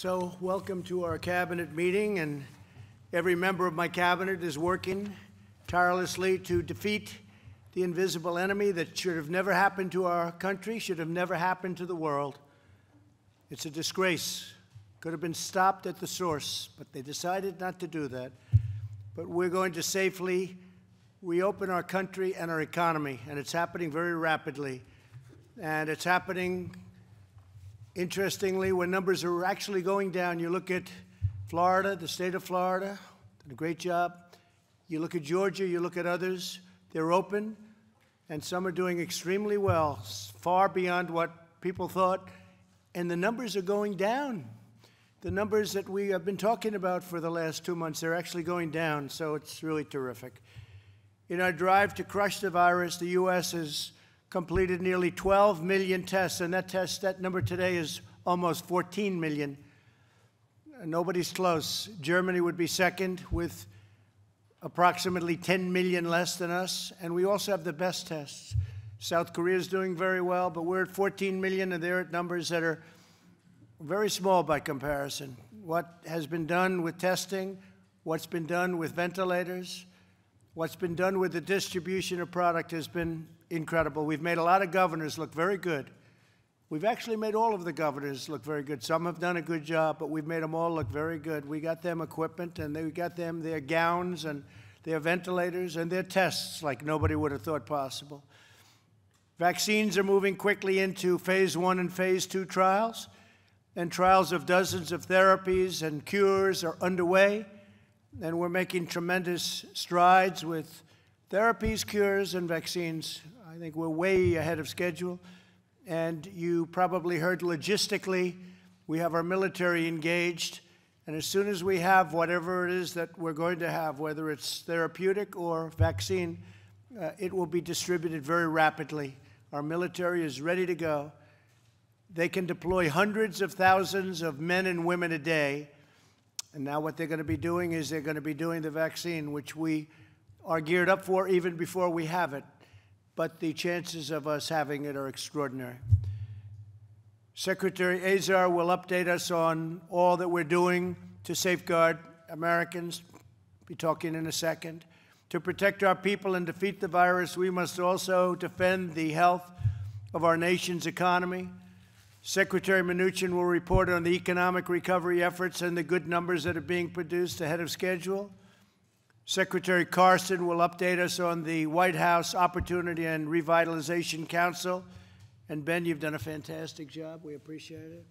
So, welcome to our cabinet meeting, and every member of my cabinet is working tirelessly to defeat the invisible enemy that should have never happened to our country, should have never happened to the world. It's a disgrace. Could have been stopped at the source, but they decided not to do that. But we're going to safely reopen our country and our economy, and it's happening very rapidly. And it's happening, interestingly, when numbers are actually going down. You look at Florida, the state of Florida, did a great job. You look at Georgia, you look at others, they're open, and some are doing extremely well, far beyond what people thought, and the numbers are going down. The numbers that we have been talking about for the last 2 months, they're actually going down, so it's really terrific. In our drive to crush the virus, the U.S. has completed nearly 12 million tests, and that number today is almost 14 million. Nobody's close. Germany would be second with approximately 10 million less than us, and we also have the best tests. South Korea is doing very well, but we're at 14 million, and they're at numbers that are very small by comparison. What has been done with testing, what's been done with ventilators, what's been done with the distribution of product has been incredible. We've made a lot of governors look very good. We've actually made all of the governors look very good. Some have done a good job, but we've made them all look very good. We got them equipment, and we got them their gowns and their ventilators and their tests like nobody would have thought possible. Vaccines are moving quickly into phase 1 and phase 2 trials, and trials of dozens of therapies and cures are underway, and we're making tremendous strides with therapies, cures, and vaccines. I think we're way ahead of schedule. And you probably heard logistically, we have our military engaged. And as soon as we have whatever it is that we're going to have, whether it's therapeutic or vaccine, it will be distributed very rapidly. Our military is ready to go. They can deploy hundreds of thousands of men and women a day. And now what they're going to be doing is they're going to be doing the vaccine, which we are geared up for even before we have it. But the chances of us having it are extraordinary. Secretary Azar will update us on all that we're doing to safeguard Americans. I'll be talking in a second. To protect our people and defeat the virus, we must also defend the health of our nation's economy. Secretary Mnuchin will report on the economic recovery efforts and the good numbers that are being produced ahead of schedule. Secretary Carson will update us on the White House Opportunity and Revitalization Council. And Ben, you've done a fantastic job. We appreciate it.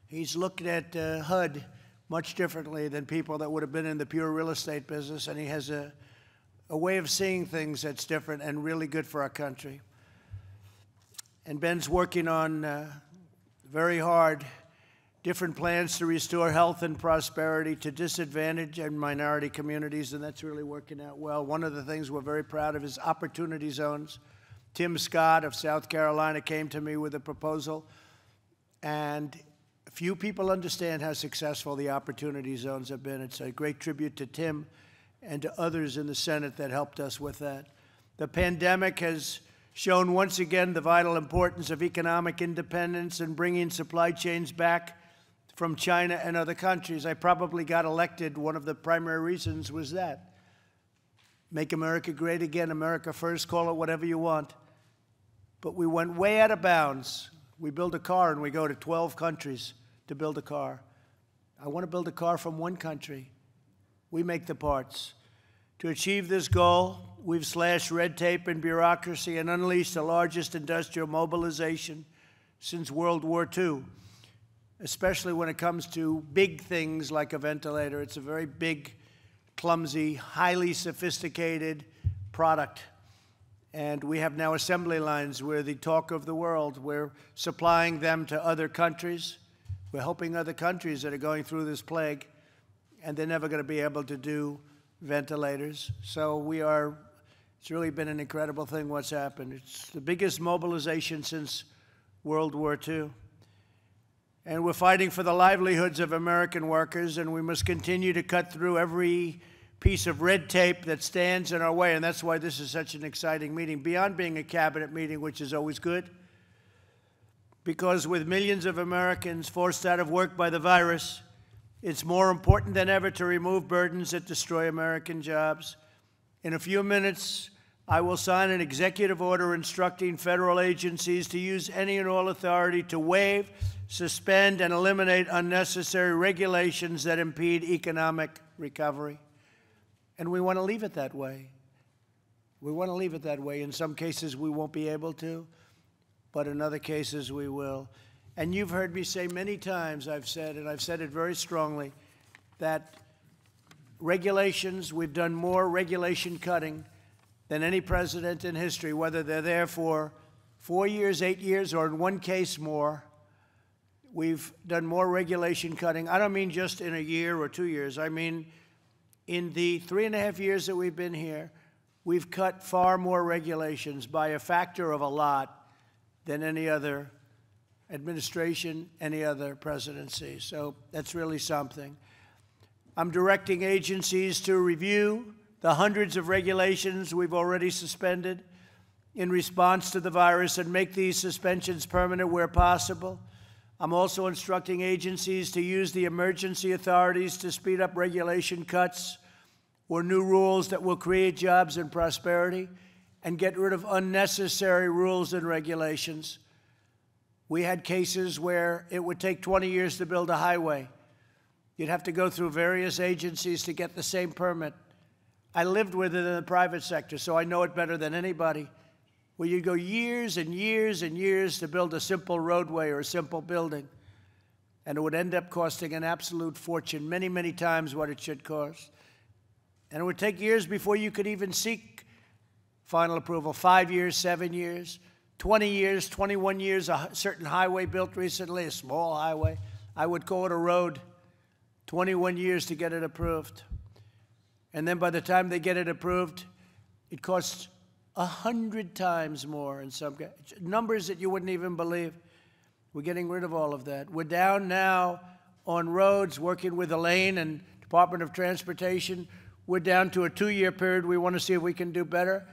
He's looked at HUD much differently than people that would have been in the pure real estate business, and he has a way of seeing things that's different and really good for our country. And Ben's working on very hard different plans to restore health and prosperity to disadvantaged and minority communities, and that's really working out well. One of the things we're very proud of is opportunity zones. Tim Scott of South Carolina came to me with a proposal, and few people understand how successful the opportunity zones have been. It's a great tribute to Tim and to others in the Senate that helped us with that. The pandemic has shown once again the vital importance of economic independence and bringing supply chains back from China and other countries. I probably got elected. One of the primary reasons was that. Make America great again, America first, call it whatever you want. But we went way out of bounds. We build a car and we go to 12 countries to build a car. I want to build a car from one country. We make the parts. To achieve this goal, we've slashed red tape and bureaucracy and unleashed the largest industrial mobilization since World War II. Especially when it comes to big things like a ventilator. It's a very big, clumsy, highly sophisticated product. And we have now assembly lines. We're the talk of the world. We're supplying them to other countries. We're helping other countries that are going through this plague, and they're never going to be able to do ventilators. So it's really been an incredible thing what's happened. It's the biggest mobilization since World War II. And we're fighting for the livelihoods of American workers, and we must continue to cut through every piece of red tape that stands in our way, and that's why this is such an exciting meeting. Beyond being a cabinet meeting, which is always good, because with millions of Americans forced out of work by the virus, it's more important than ever to remove burdens that destroy American jobs. In a few minutes, I will sign an executive order instructing federal agencies to use any and all authority to waive, suspend, and eliminate unnecessary regulations that impede economic recovery. And we want to leave it that way. We want to leave it that way. In some cases, we won't be able to, but in other cases, we will. And you've heard me say many times, I've said, and I've said it very strongly, that regulations, we've done more regulation cutting than any president in history, whether they're there for 4 years, 8 years, or in one case more. We've done more regulation cutting. I don't mean just in a year or 2 years. I mean in the 3.5 years that we've been here, we've cut far more regulations by a factor of a lot than any other administration, any other presidency. So that's really something. I'm directing agencies to review the hundreds of regulations we've already suspended in response to the virus and make these suspensions permanent where possible. I'm also instructing agencies to use the emergency authorities to speed up regulation cuts or new rules that will create jobs and prosperity and get rid of unnecessary rules and regulations. We had cases where it would take 20 years to build a highway. You'd have to go through various agencies to get the same permit. I lived with it in the private sector, so I know it better than anybody, where you go years and years and years to build a simple roadway or a simple building, and it would end up costing an absolute fortune, many, many times what it should cost. And it would take years before you could even seek final approval, 5 years, 7 years, 20 years, 21 years, a certain highway built recently, a small highway. I would call it a road, 21 years to get it approved. And then by the time they get it approved, it costs 100 times more in some numbers that you wouldn't even believe. We're getting rid of all of that. We're down now on roads, working with Elaine and Department of Transportation. We're down to a 2-year period. We want to see if we can do better.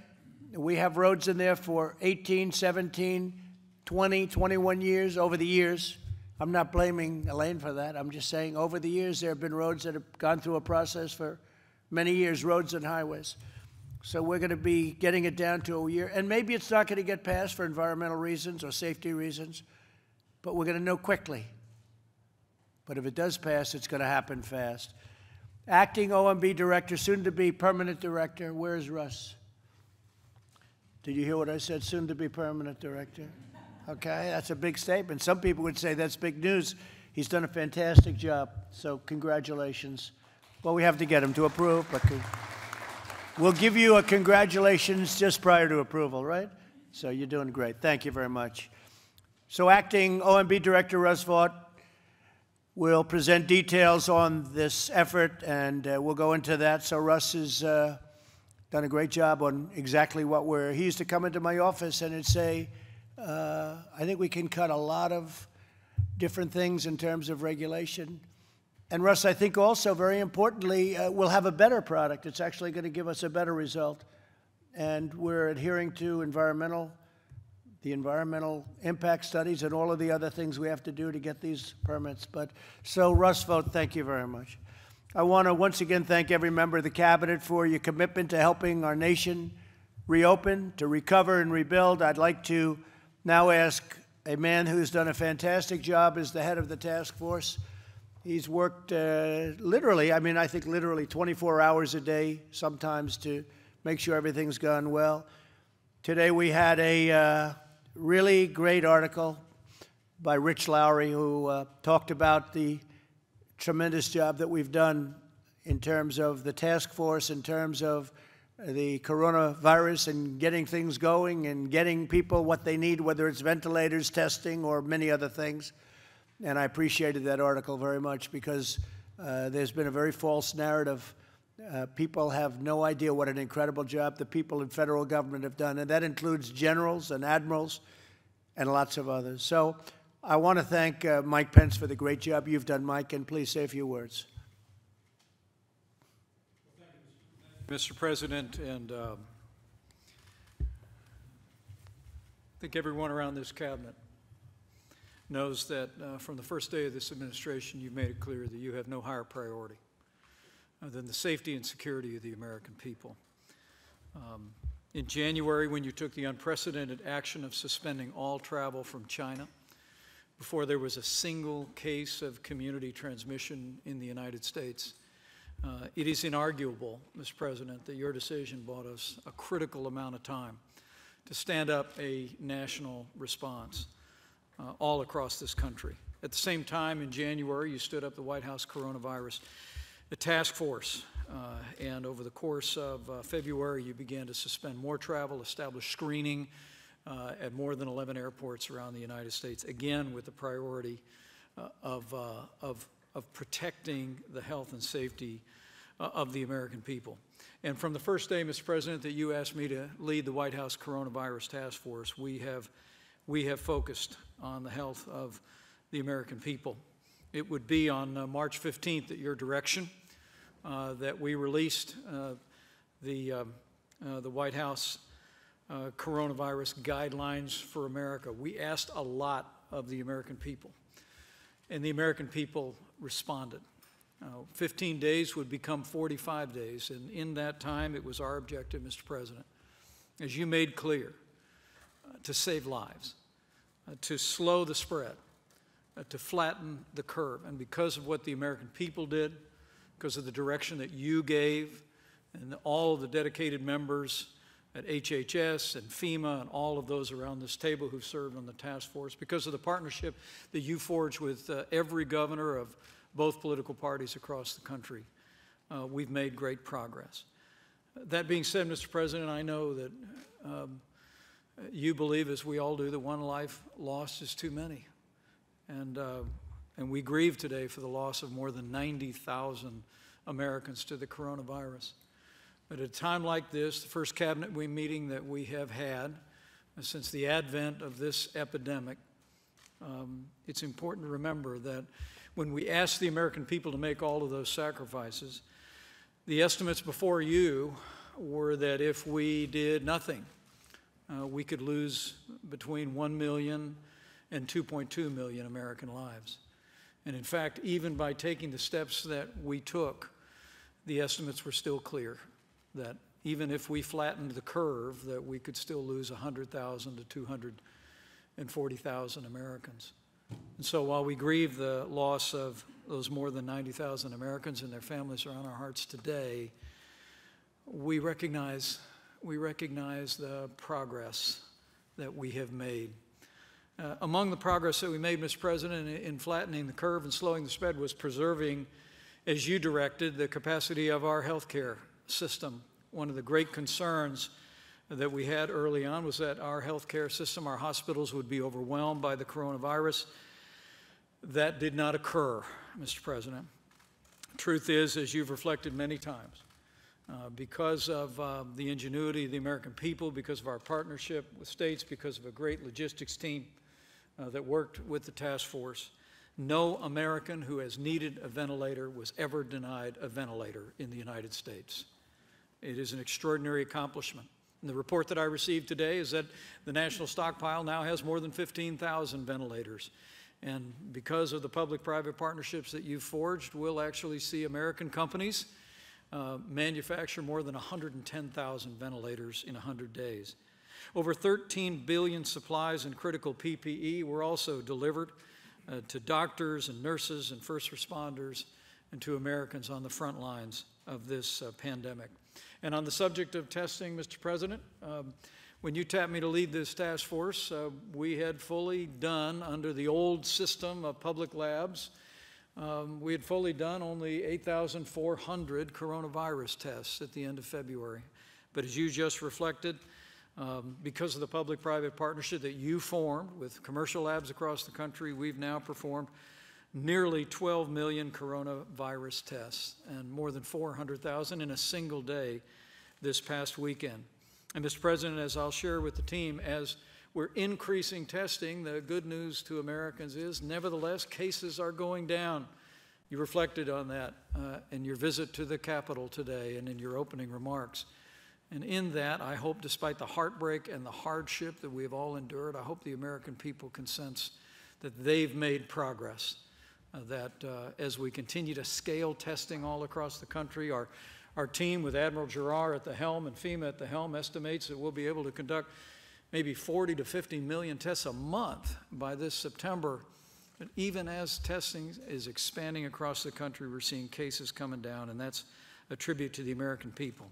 We have roads in there for 18, 17, 20, 21 years, over the years. I'm not blaming Elaine for that. I'm just saying over the years there have been roads that have gone through a process for many years, roads and highways. So we're going to be getting it down to a year. And maybe it's not going to get passed for environmental reasons or safety reasons, but we're going to know quickly. But if it does pass, it's going to happen fast. Acting OMB director, soon to be permanent director. Where's Russ? Did you hear what I said? Soon to be permanent director. Okay, that's a big statement. Some people would say that's big news. He's done a fantastic job, so congratulations. Well, we have to get him to approve, but we'll give you a congratulations just prior to approval, right? So you're doing great. Thank you very much. So Acting OMB Director Russ Vaught will present details on this effort, and we'll go into that. So Russ has done a great job on exactly what he used to come into my office and he'd say, I think we can cut a lot of different things in terms of regulation. And Russ, I think also, very importantly, we'll have a better product. It's actually going to give us a better result. And we're adhering to the environmental impact studies and all of the other things we have to do to get these permits. So Russ Vaught, thank you very much. I want to once again thank every member of the Cabinet for your commitment to helping our nation reopen, to recover and rebuild. I'd like to now ask a man who's done a fantastic job as the head of the task force. He's worked literally, I think literally 24 hours a day sometimes to make sure everything's gone well. Today we had a really great article by Rich Lowry who talked about the tremendous job that we've done in terms of the task force, in terms of the coronavirus and getting things going and getting people what they need, whether it's ventilators, testing, or many other things. And I appreciated that article very much because there's been a very false narrative. People have no idea what an incredible job the people in federal government have done, and that includes generals and admirals and lots of others. So I want to thank Mike Pence for the great job you've done, Mike, and please say a few words. Mr. President, and I think everyone around this cabinet. knows that from the first day of this administration, you've made it clear that you have no higher priority than the safety and security of the American people. In January, when you took the unprecedented action of suspending all travel from China, before there was a single case of community transmission in the United States, it is inarguable, Mr. President, that your decision bought us a critical amount of time to stand up a national response all across this country. At the same time, in January, you stood up the White House coronavirus task force, and over the course of February, you began to suspend more travel, establish screening at more than 11 airports around the United States, again with the priority of protecting the health and safety of the American people. And from the first day, Mr. President, that you asked me to lead the White House coronavirus task force, we have focused on the health of the American people. It would be on March 15th at your direction that we released the White House coronavirus guidelines for America. We asked a lot of the American people, and the American people responded. 15 days would become 45 days, and in that time, it was our objective, Mr. President, as you made clear, to save lives, to slow the spread, to flatten the curve. And because of what the American people did, because of the direction that you gave, and all of the dedicated members at HHS and FEMA and all of those around this table who served on the task force, because of the partnership that you forged with every governor of both political parties across the country, we've made great progress. That being said, Mr. President, I know that you believe, as we all do, that one life lost is too many. And we grieve today for the loss of more than 90,000 Americans to the coronavirus. But at a time like this, the first cabinet meeting that we have had since the advent of this epidemic, it's important to remember that when we asked the American people to make all of those sacrifices, the estimates before you were that if we did nothing, we could lose between 1 million and 2.2 million American lives. And in fact, even by taking the steps that we took, the estimates were still clear that even if we flattened the curve, that we could still lose 100,000 to 240,000 Americans. And so while we grieve the loss of those more than 90,000 Americans and their families are on our hearts today, we recognize the progress that we have made. Among the progress that we made, Mr. President, in flattening the curve and slowing the spread was preserving, as you directed, the capacity of our healthcare system. One of the great concerns that we had early on was that our healthcare system, our hospitals, would be overwhelmed by the coronavirus. That did not occur, Mr. President. Truth is, as you've reflected many times, because of the ingenuity of the American people, because of our partnership with states, because of a great logistics team that worked with the task force, no American who has needed a ventilator was ever denied a ventilator in the United States. It is an extraordinary accomplishment. And the report that I received today is that the national stockpile now has more than 15,000 ventilators. And because of the public-private partnerships that you've forged, we'll actually see American companies manufacture more than 110,000 ventilators in 100 days. Over 13 billion supplies and critical PPE were also delivered to doctors and nurses and first responders and to Americans on the front lines of this pandemic. And on the subject of testing, Mr. President, when you tapped me to lead this task force, we had fully done, under the old system of public labs, we had fully done only 8,400 coronavirus tests at the end of February. But as you just reflected, because of the public-private partnership that you formed with commercial labs across the country, we've now performed nearly 12 million coronavirus tests and more than 400,000 in a single day this past weekend. And Mr. President, as I'll share with the team, as we're increasing testing, the good news to Americans is, nevertheless, cases are going down. You reflected on that in your visit to the Capitol today and in your opening remarks. And in that, I hope, despite the heartbreak and the hardship that we have all endured, I hope the American people can sense that they've made progress, that as we continue to scale testing all across the country, our team with Admiral Giroir at the helm and FEMA at the helm estimates that we'll be able to conduct maybe 40 to 50 million tests a month by this September. But even as testing is expanding across the country, we're seeing cases coming down, and that's a tribute to the American people.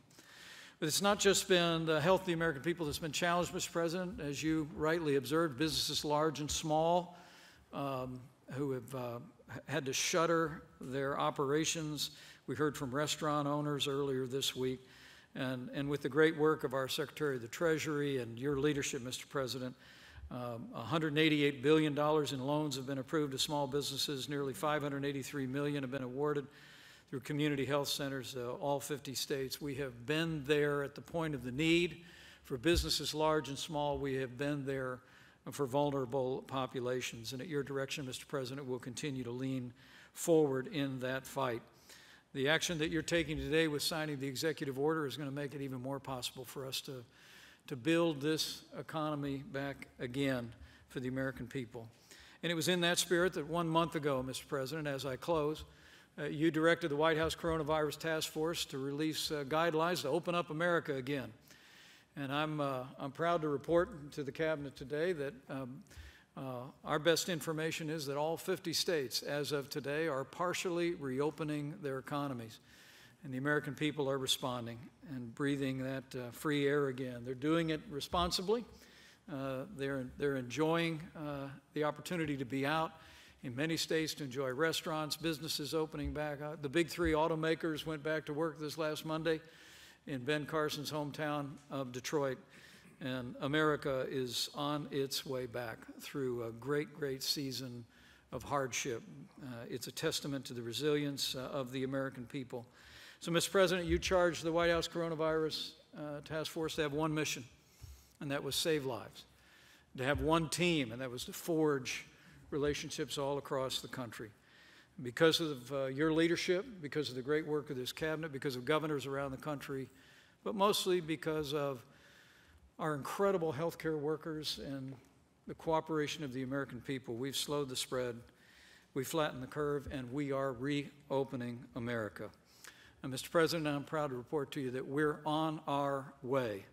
But it's not just been the health of the American people that's been challenged, Mr. President. As you rightly observed, businesses large and small who have had to shutter their operations. We heard from restaurant owners earlier this week. And with the great work of our Secretary of the Treasury and your leadership, Mr. President, $188 billion in loans have been approved to small businesses. Nearly $583 million have been awarded through community health centers, all 50 states. We have been there at the point of the need for businesses large and small. We have been there for vulnerable populations. And at your direction, Mr. President, we'll continue to lean forward in that fight. The action that you're taking today with signing the executive order is going to make it even more possible for us to build this economy back again for the American people. And it was in that spirit that 1 month ago, Mr. President, as I close, you directed the White House Coronavirus Task Force to release guidelines to open up America again. And I'm proud to report to the Cabinet today that our best information is that all 50 states, as of today, are partially reopening their economies. And the American people are responding and breathing that free air again. They're doing it responsibly. They're enjoying the opportunity to be out in many states, to enjoy restaurants, businesses opening back. The big three automakers went back to work this last Monday in Ben Carson's hometown of Detroit. And America is on its way back through a great, great season of hardship. It's a testament to the resilience of the American people. So, Mr. President, you charged the White House Coronavirus Task Force to have one mission, and that was save lives. To have one team, and that was to forge relationships all across the country. Because of your leadership, because of the great work of this cabinet, because of governors around the country, but mostly because of our incredible healthcare workers and the cooperation of the American people, we've slowed the spread, we flattened the curve, and we are reopening America. And Mr. President, I'm proud to report to you that we're on our way.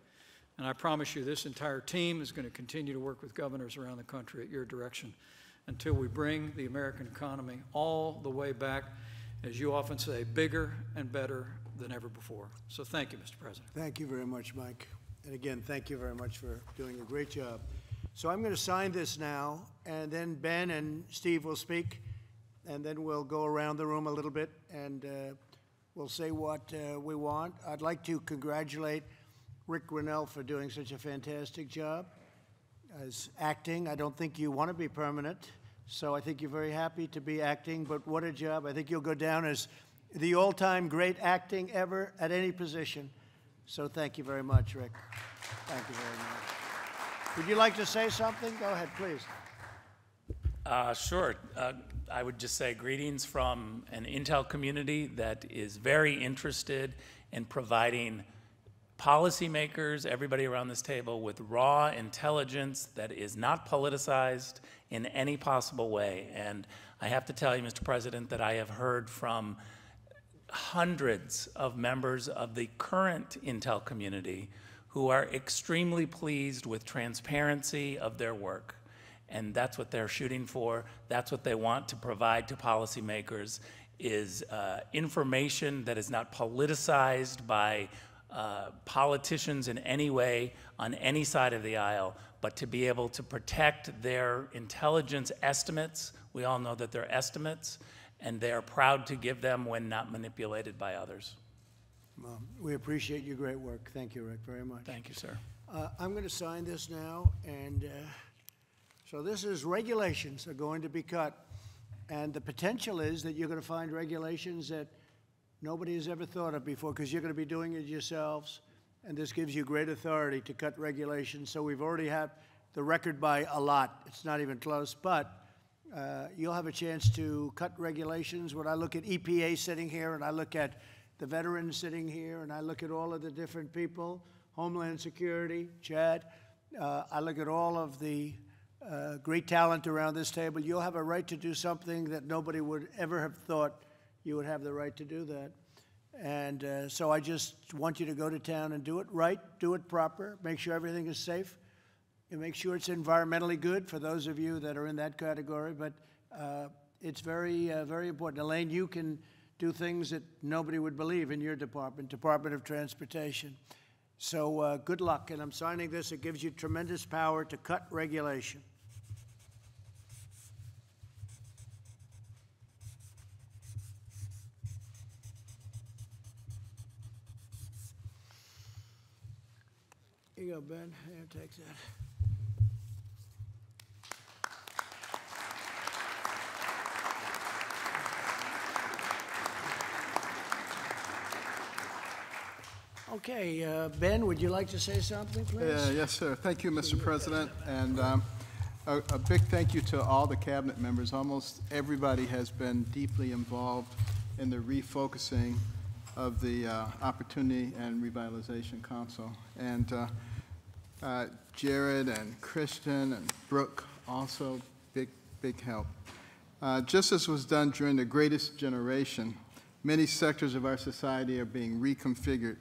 And I promise you this entire team is going to continue to work with governors around the country at your direction until we bring the American economy all the way back, as you often say, bigger and better than ever before. So thank you, Mr. President. Thank you very much, Mike. And again, thank you very much for doing a great job. So I'm going to sign this now, and then Ben and Steve will speak, and then we'll go around the room a little bit, and we'll say what we want. I'd like to congratulate Rick Grinnell for doing such a fantastic job as acting. I don't think you want to be permanent, so I think you're very happy to be acting, but what a job. I think you'll go down as the all-time great acting ever at any position. So thank you very much, Rick. Thank you very much. Would you like to say something? Go ahead, please. Sure. I would just say greetings from an Intel community that is very interested in providing policymakers, everybody around this table, with raw intelligence that is not politicized in any possible way. And I have to tell you, Mr. President, that I have heard from hundreds of members of the current Intel community who are extremely pleased with transparency of their work. And that's what they're shooting for. That's what they want to provide to policymakers, is information that is not politicized by politicians in any way on any side of the aisle, but to be able to protect their intelligence estimates. We all know that they're estimates, and they are proud to give them when not manipulated by others. Well, we appreciate your great work. Thank you, Rick, very much. Thank you, sir. I'm going to sign this now, and so this is regulations are going to be cut, and the potential is that you're going to find regulations that nobody has ever thought of before, because you're going to be doing it yourselves, and this gives you great authority to cut regulations. So we've already had the record by a lot. It's not even close, but you'll have a chance to cut regulations. When I look at EPA sitting here, and I look at the veterans sitting here, and I look at all of the different people, Homeland Security, Chad, I look at all of the great talent around this table. You'll have a right to do something that nobody would ever have thought you would have the right to do that. And so I just want you to go to town and do it right, do it proper, make sure everything is safe, and make sure it's environmentally good for those of you that are in that category. But it's very, very important. Elaine, you can do things that nobody would believe in your department, Department of Transportation. So good luck, and I'm signing this. It gives you tremendous power to cut regulation. Here you go, Ben. Here, take that. Okay, Ben, would you like to say something, please? Yes, sir. Thank you, Mr. President. And a big thank you to all the cabinet members. Almost everybody has been deeply involved in the refocusing of the Opportunity and Revitalization Council. And Jared and Christian and Brooke also big help. Just as was done during the Greatest Generation, many sectors of our society are being reconfigured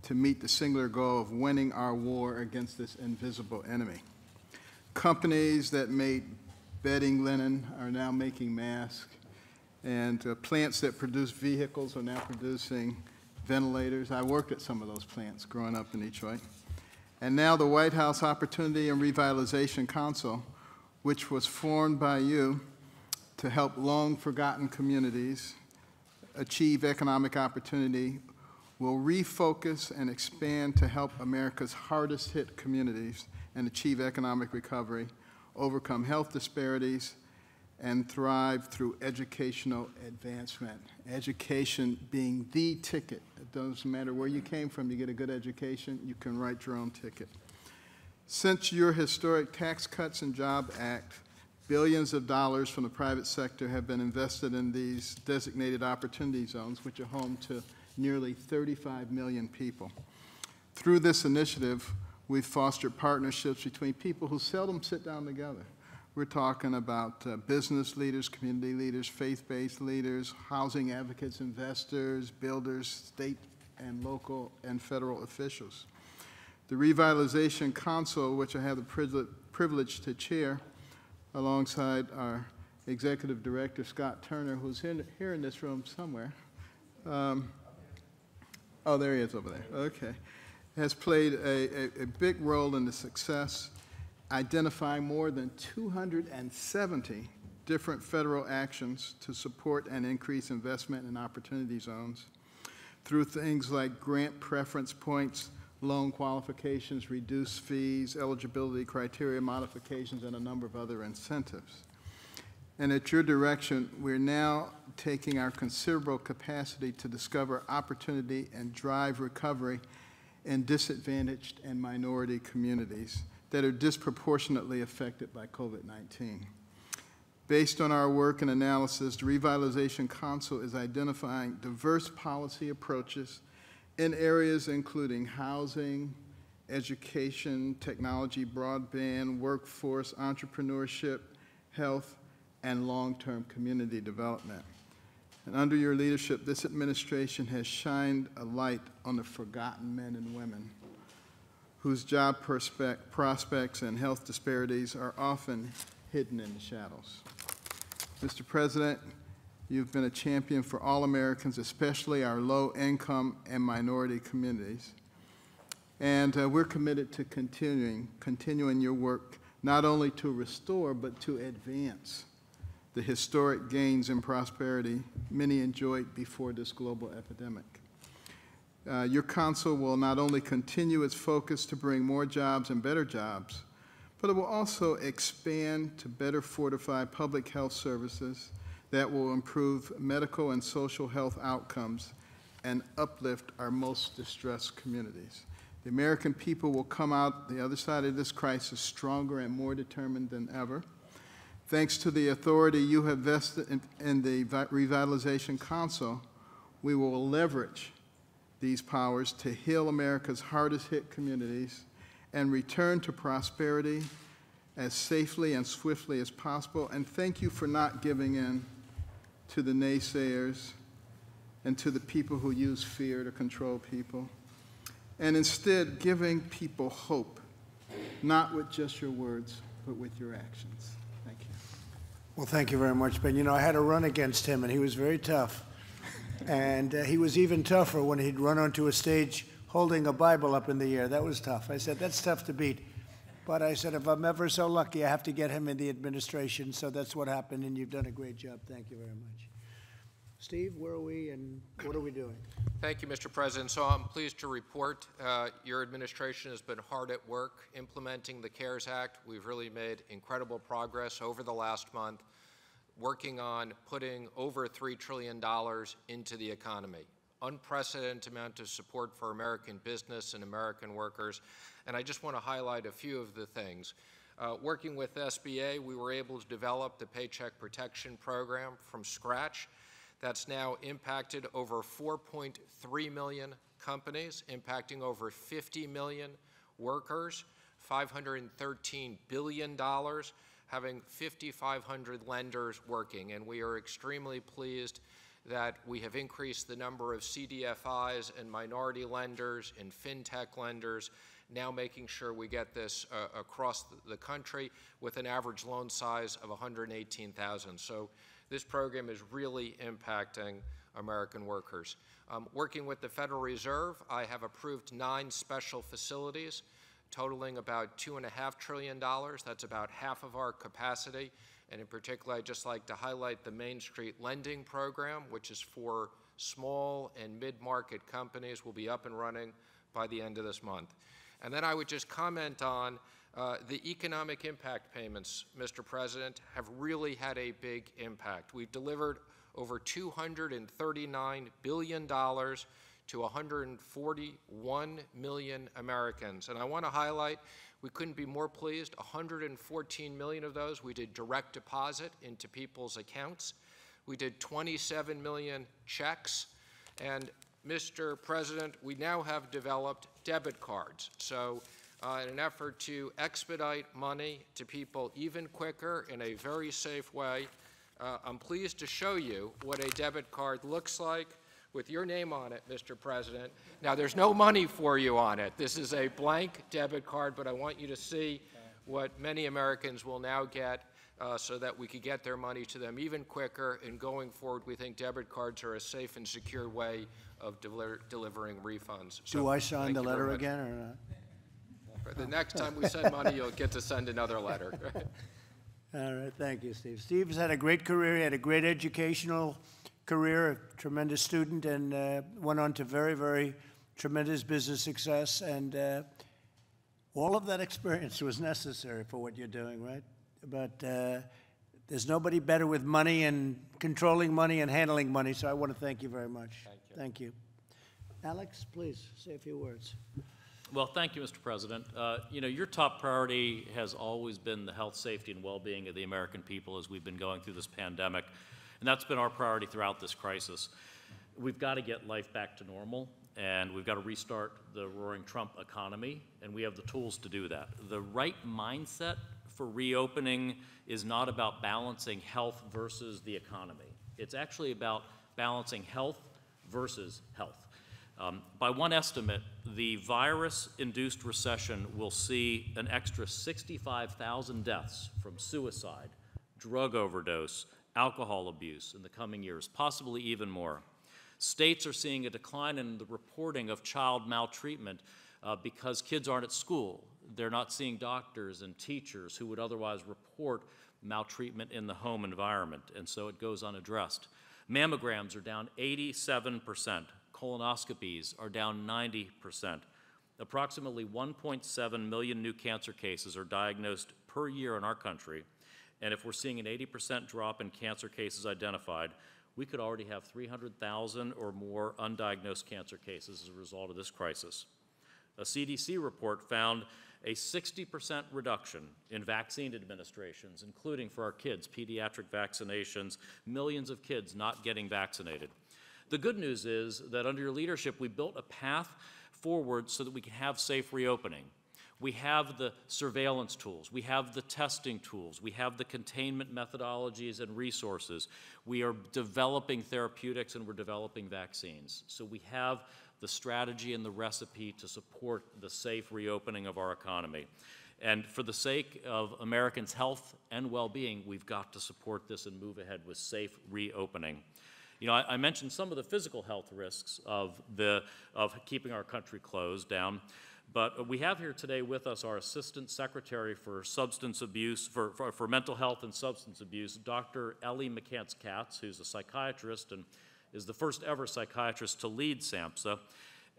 to meet the singular goal of winning our war against this invisible enemy. Companies that made bedding linen are now making masks, and plants that produce vehicles are now producing ventilators. I worked at some of those plants growing up in Detroit. And now the White House Opportunity and Revitalization Council, which was formed by you to help long-forgotten communities achieve economic opportunity, will refocus and expand to help America's hardest-hit communities and achieve economic recovery, overcome health disparities, and thrive through educational advancement. Education being the ticket. It doesn't matter where you came from, you get a good education, you can write your own ticket. Since your historic Tax Cuts and Job Act, billions of dollars from the private sector have been invested in these designated opportunity zones, which are home to nearly 35 million people. Through this initiative, we've fostered partnerships between people who seldom sit down together. We're talking about business leaders, community leaders, faith-based leaders, housing advocates, investors, builders, state and local and federal officials. The Revitalization Council, which I have the privilege to chair, alongside our Executive Director, Scott Turner, who's here in this room somewhere. Oh, there he is over there. Okay. Has played a big role in the success, identifying more than 270 different federal actions to support and increase investment in opportunity zones through things like grant preference points, loan qualifications, reduced fees, eligibility criteria modifications, and a number of other incentives. And at your direction, we're now taking our considerable capacity to discover opportunity and drive recovery in disadvantaged and minority communities that are disproportionately affected by COVID-19. Based on our work and analysis, the Revitalization Council is identifying diverse policy approaches in areas including housing, education, technology, broadband, workforce, entrepreneurship, health, and long-term community development. And under your leadership, this administration has shined a light on the forgotten men and women whose job prospects and health disparities are often hidden in the shadows. Mr. President, you've been a champion for all Americans, especially our low-income and minority communities. And we're committed to continuing your work, not only to restore, but to advance the historic gains and prosperity many enjoyed before this global epidemic. Your council will not only continue its focus to bring more jobs and better jobs, but it will also expand to better fortify public health services that will improve medical and social health outcomes and uplift our most distressed communities. The American people will come out the other side of this crisis stronger and more determined than ever. Thanks to the authority you have vested in the Revitalization Council, we will leverage these powers to heal America's hardest hit communities and return to prosperity, as safely and swiftly as possible. And thank you for not giving in to the naysayers and to the people who use fear to control people, and instead giving people hope, not with just your words, but with your actions. Thank you. Well, thank you very much, Ben. You know, I had a run against him, and he was very tough. And he was even tougher when he'd run onto a stage holding a Bible up in the air. That was tough. I said, that's tough to beat. But I said, if I'm ever so lucky, I have to get him in the administration. So that's what happened, and you've done a great job. Thank you very much. Steve, where are we, and what are we doing? Thank you, Mr. President. So I'm pleased to report your administration has been hard at work implementing the CARES Act. We've really made incredible progress over the last month, working on putting over $3 trillion into the economy. Unprecedented amount of support for American business and American workers. And I just want to highlight a few of the things. Working with SBA, we were able to develop the Paycheck Protection Program from scratch. That's now impacted over 4.3 million companies, impacting over 50 million workers, $513 billion, having 5,500 lenders working. And we are extremely pleased that we have increased the number of CDFIs and minority lenders and fintech lenders, now making sure we get this across the country with an average loan size of $118,000. So this program is really impacting American workers. Working with the Federal Reserve, I have approved 9 special facilities totaling about $2.5 trillion. That's about half of our capacity. And in particular, I'd just like to highlight the Main Street Lending Program, which is for small and mid-market companies, will be up and running by the end of this month. And then I would just comment on the economic impact payments, Mr. President, have really had a big impact. We've delivered over $239 billion to 141 million Americans. And I want to highlight, we couldn't be more pleased. 114 million of those we did direct deposit into people's accounts. We did 27 million checks. And Mr. President, we now have developed debit cards. So in an effort to expedite money to people even quicker in a very safe way, I'm pleased to show you what a debit card looks like with your name on it, Mr. President. Now, there's no money for you on it. This is a blank debit card, but I want you to see what many Americans will now get so that we could get their money to them even quicker. And going forward, we think debit cards are a safe and secure way of delivering refunds. So Do I sign the letter again or not? The next time we send money, you'll get to send another letter. All right, thank you, Steve. Steve's had a great career. He had a great educational career, a tremendous student, and went on to very, very tremendous business success. And all of that experience was necessary for what you're doing, right? But there's nobody better with money and controlling money and handling money, so I want to thank you very much. Thank you. Alex, please say a few words. Well, thank you, Mr. President. You know, your top priority has always been the health, safety, and well-being of the American people as we've been going through this pandemic, and that's been our priority throughout this crisis. We've got to get life back to normal, and we've got to restart the roaring Trump economy, and we have the tools to do that. The right mindset for reopening is not about balancing health versus the economy. It's actually about balancing health versus health. By one estimate, the virus-induced recession will see an extra 65,000 deaths from suicide, drug overdose, alcohol abuse in the coming years, possibly even more. States are seeing a decline in the reporting of child maltreatment because kids aren't at school. They're not seeing doctors and teachers who would otherwise report maltreatment in the home environment, and so it goes unaddressed. Mammograms are down 87%. Colonoscopies are down 90%. Approximately 1.7 million new cancer cases are diagnosed per year in our country, and if we're seeing an 80% drop in cancer cases identified, we could already have 300,000 or more undiagnosed cancer cases as a result of this crisis. A CDC report found a 60% reduction in vaccine administrations, including for our kids, pediatric vaccinations, millions of kids not getting vaccinated. The good news is that under your leadership, we built a path forward so that we can have safe reopening. We have the surveillance tools. We have the testing tools. We have the containment methodologies and resources. We are developing therapeutics and we're developing vaccines. So we have the strategy and the recipe to support the safe reopening of our economy. And for the sake of Americans' health and well-being, we've got to support this and move ahead with safe reopening. You know, I mentioned some of the physical health risks of keeping our country closed down. But we have here today with us our Assistant Secretary for Substance Abuse, for Mental Health and Substance Abuse, Dr. Ellie McCants-Katz, who's a psychiatrist and is the first ever psychiatrist to lead SAMHSA.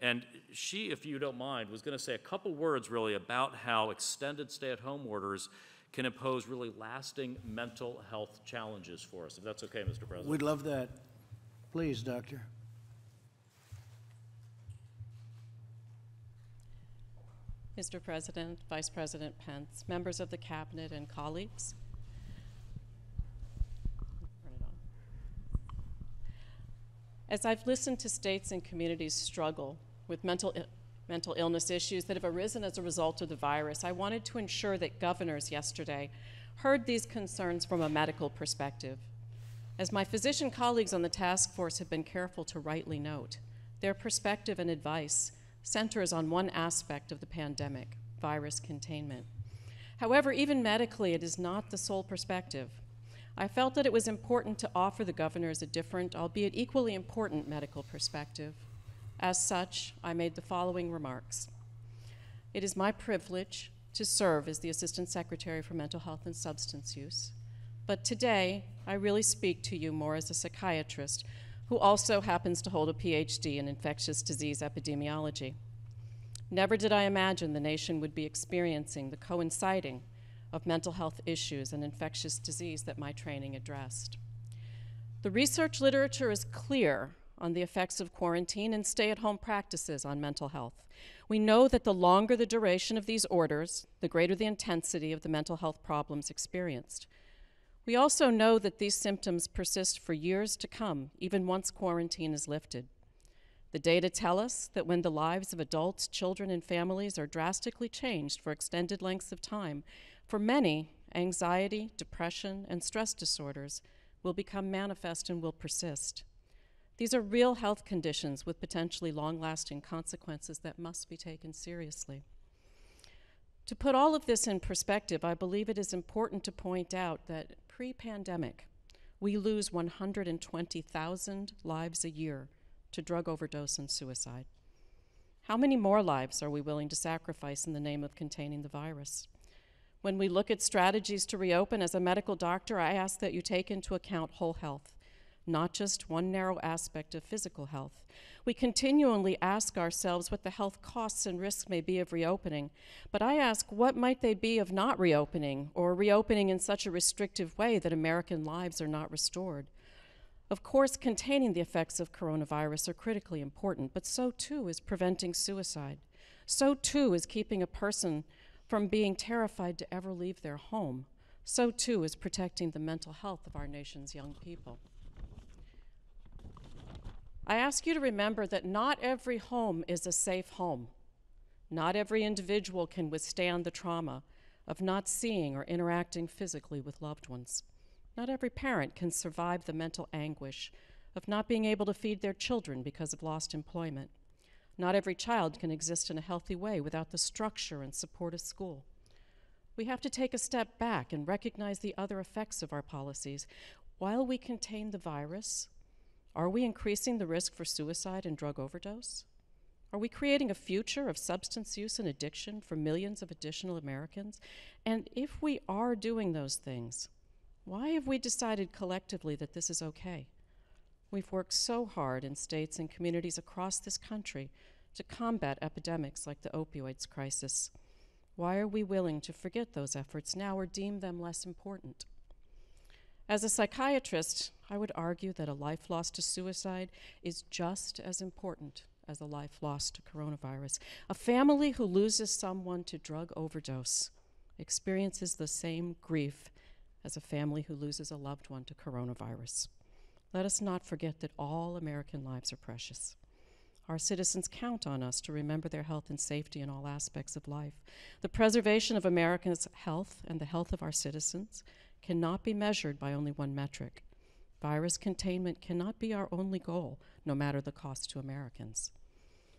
And she, if you don't mind, was going to say a couple words really about how extended stay-at-home orders can impose really lasting mental health challenges for us, if that's okay, Mr. President. We'd love that. Please, Doctor. Mr. President, Vice President Pence, members of the Cabinet, and colleagues. Turn it on. As I've listened to states and communities struggle with mental illness issues that have arisen as a result of the virus, I wanted to ensure that governors yesterday heard these concerns from a medical perspective. As my physician colleagues on the task force have been careful to rightly note, their perspective and advice centers on one aspect of the pandemic, virus containment. However, even medically, it is not the sole perspective. I felt that it was important to offer the governors a different, albeit equally important, medical perspective. As such, I made the following remarks. It is my privilege to serve as the Assistant Secretary for Mental Health and Substance Use, but today, I really speak to you more as a psychiatrist who also happens to hold a PhD in infectious disease epidemiology. Never did I imagine the nation would be experiencing the coinciding of mental health issues and infectious disease that my training addressed. The research literature is clear on the effects of quarantine and stay-at-home practices on mental health. We know that the longer the duration of these orders, the greater the intensity of the mental health problems experienced. We also know that these symptoms persist for years to come, even once quarantine is lifted. The data tell us that when the lives of adults, children, and families are drastically changed for extended lengths of time, for many, anxiety, depression, and stress disorders will become manifest and will persist. These are real health conditions with potentially long-lasting consequences that must be taken seriously. To put all of this in perspective, I believe it is important to point out that pre-pandemic, we lose 120,000 lives a year to drug overdose and suicide. How many more lives are we willing to sacrifice in the name of containing the virus? When we look at strategies to reopen, as a medical doctor, I ask that you take into account whole health, not just one narrow aspect of physical health. We continually ask ourselves what the health costs and risks may be of reopening, but I ask what might they be of not reopening, or reopening in such a restrictive way that American lives are not restored. Of course, containing the effects of coronavirus are critically important, but so too is preventing suicide. So too is keeping a person from being terrified to ever leave their home. So too is protecting the mental health of our nation's young people. I ask you to remember that not every home is a safe home. Not every individual can withstand the trauma of not seeing or interacting physically with loved ones. Not every parent can survive the mental anguish of not being able to feed their children because of lost employment. Not every child can exist in a healthy way without the structure and support of school. We have to take a step back and recognize the other effects of our policies. While we contain the virus, are we increasing the risk for suicide and drug overdose? Are we creating a future of substance use and addiction for millions of additional Americans? And if we are doing those things, why have we decided collectively that this is okay? We've worked so hard in states and communities across this country to combat epidemics like the opioids crisis. Why are we willing to forget those efforts now or deem them less important? As a psychiatrist, I would argue that a life lost to suicide is just as important as a life lost to coronavirus. A family who loses someone to drug overdose experiences the same grief as a family who loses a loved one to coronavirus. Let us not forget that all American lives are precious. Our citizens count on us to remember their health and safety in all aspects of life. The preservation of Americans' health and the health of our citizens cannot be measured by only one metric. Virus containment cannot be our only goal, no matter the cost to Americans.